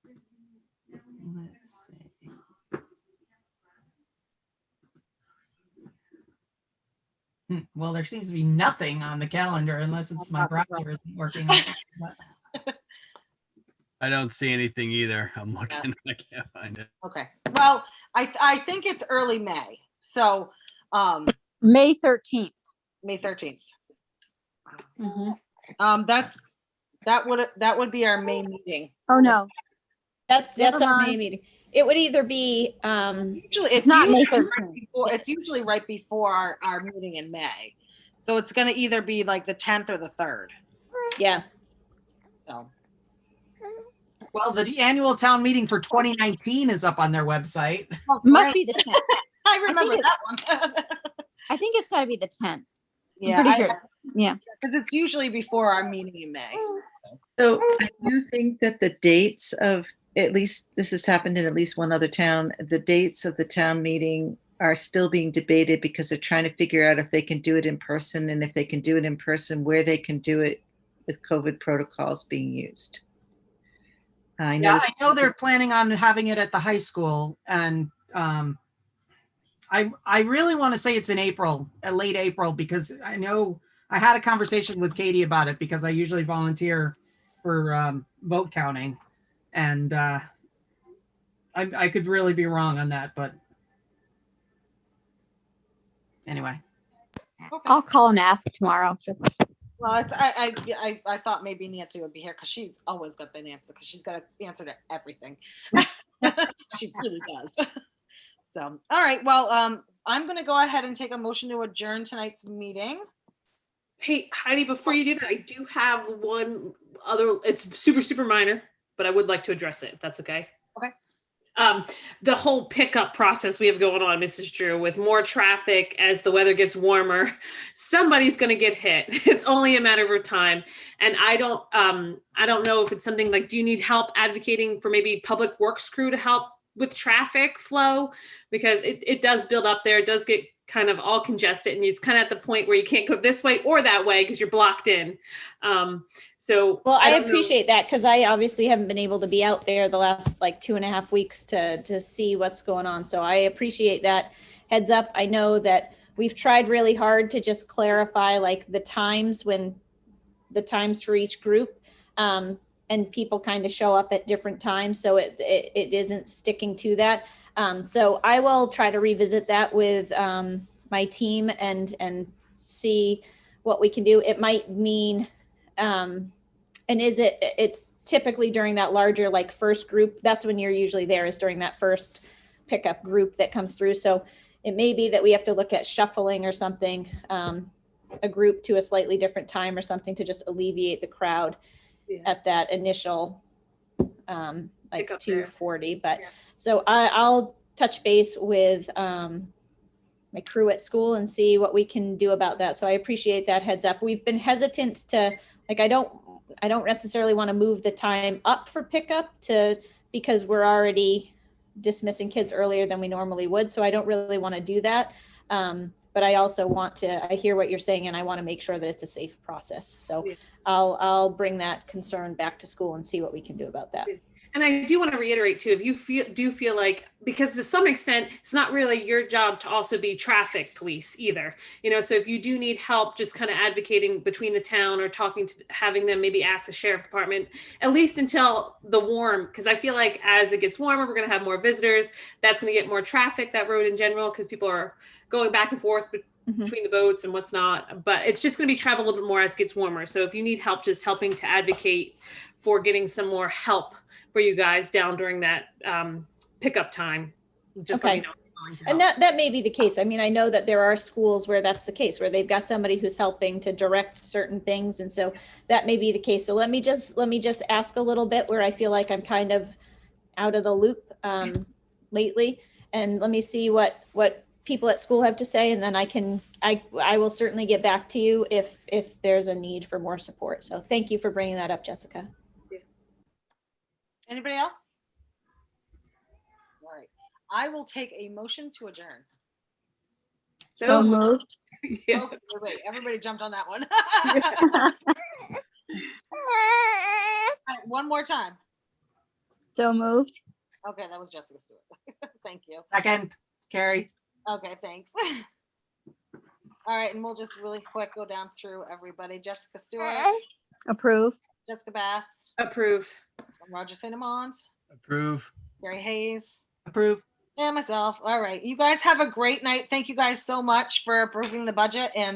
Let's see. Well, there seems to be nothing on the calendar unless it's my browser isn't working. I don't see anything either. I'm looking, I can't find it. Okay. Well, I think it's early May. So May 13th. May 13th. Mhm. That would be our main meeting. Oh, no, That's Never our May mind. meeting. It would either be, Usually it's not May usually 13th. it's usually right before our meeting in May. So it's going to either be like the 10th or the 3rd. yeah. So Well, the annual town meeting for 2019 is up on their website. Must be the 10th. I remember think that one. I think it's got to be the 10th. Yeah, pretty sure. Yeah. because it's usually before our meeting in May. So I do think that the dates of, at least this has happened in at least one other town, the dates of the town meeting are still being debated because they're trying to figure out if they can do it in person, and if they can do it in person, where they can do it with COVID protocols being used. I know, Yeah, I know they're planning on having it at the high school, and I really want to say it's in April, late April, because I know I had a conversation with Katie about it because I usually volunteer for vote counting, and I could really be wrong on that, but anyway. I'll call and ask tomorrow. Well, it's I thought maybe Nancy would be here because she's always got the answer because she's got an answer to everything. She really does. So, all right. Well, I'm going to go ahead and take a motion to adjourn tonight's meeting. Hey, Heidi, before you do that, I do have one other, it's super, super minor, but I would like to address it, if that's okay. Okay. The whole pickup process we have going on, Mrs. Drew, with more traffic as the weather gets warmer, somebody's going to get hit. It's only a matter of time. And I don't know if it's something like, do you need help advocating for maybe public works crew to help with traffic flow? Because it does build up there. It does get kind of all congested, and it's kind of at the point where you can't go this way or that way because you're blocked in. So Well, I don't know. appreciate that because I obviously haven't been able to be out there the last like 2.5 weeks to see what's going on. So I appreciate that heads up. I know that we've tried really hard to just clarify like the times for each group. And people kind of show up at different times. So it isn't sticking to that. So I will try to revisit that with my team and see what we can do. It might mean, and it's typically during that larger like first group. That's when you're usually there, is during that first pickup group that comes through. So it may be that we have to look at shuffling or something, a group to a slightly different time or something to just alleviate the crowd at that initial like 2:40. But so I'll touch base with my crew at school and see what we can do about that. So I appreciate that heads up. We've been hesitant to, like, I don't necessarily want to move the time up for pickup because we're already dismissing kids earlier than we normally would. So I don't really want to do that. But I also I hear what you're saying, and I want to make sure that it's a safe process. So I'll bring that concern back to school and see what we can do about that. And I do want to reiterate too, if you feel like, because to some extent, it's not really your job to also be traffic police either, so if you do need help just kind of advocating between the town or having them maybe ask the sheriff department, at least until because I feel like as it gets warmer, we're going to have more visitors. That's going to get more traffic, that road in general, because people are going back and forth between the boats and what's not, but it's just going to be traveled a little bit more as it gets warmer. So if you need help, just helping to advocate for getting some more help for you guys down during that pickup time, just let me know. And that may be the case. I mean, I know that there are schools where that's the case, where they've got somebody who's helping to direct certain things. And so that may be the case. So let me just ask a little bit where I feel like I'm kind of out of the loop lately. And let me see what people at school have to say. And then I will certainly get back to you if there's a need for more support. So thank you for bringing that up, Jessica. Anybody else? All right. I will take a motion to adjourn. So moved. Yeah. Oh, wait, everybody jumped on that one. All right, one more time. So moved. Okay, that was Jessica Stewart. Thank you. Second, Carrie. Okay, thanks. All right, and we'll just really quick go down through everybody. Jessica Stewart, Approve. Jessica Bass, Approve. Roger St. Amand, Approve. Gary Hayes, Approve. and myself. All right, you guys have a great night. Thank you guys so much for approving the budget, and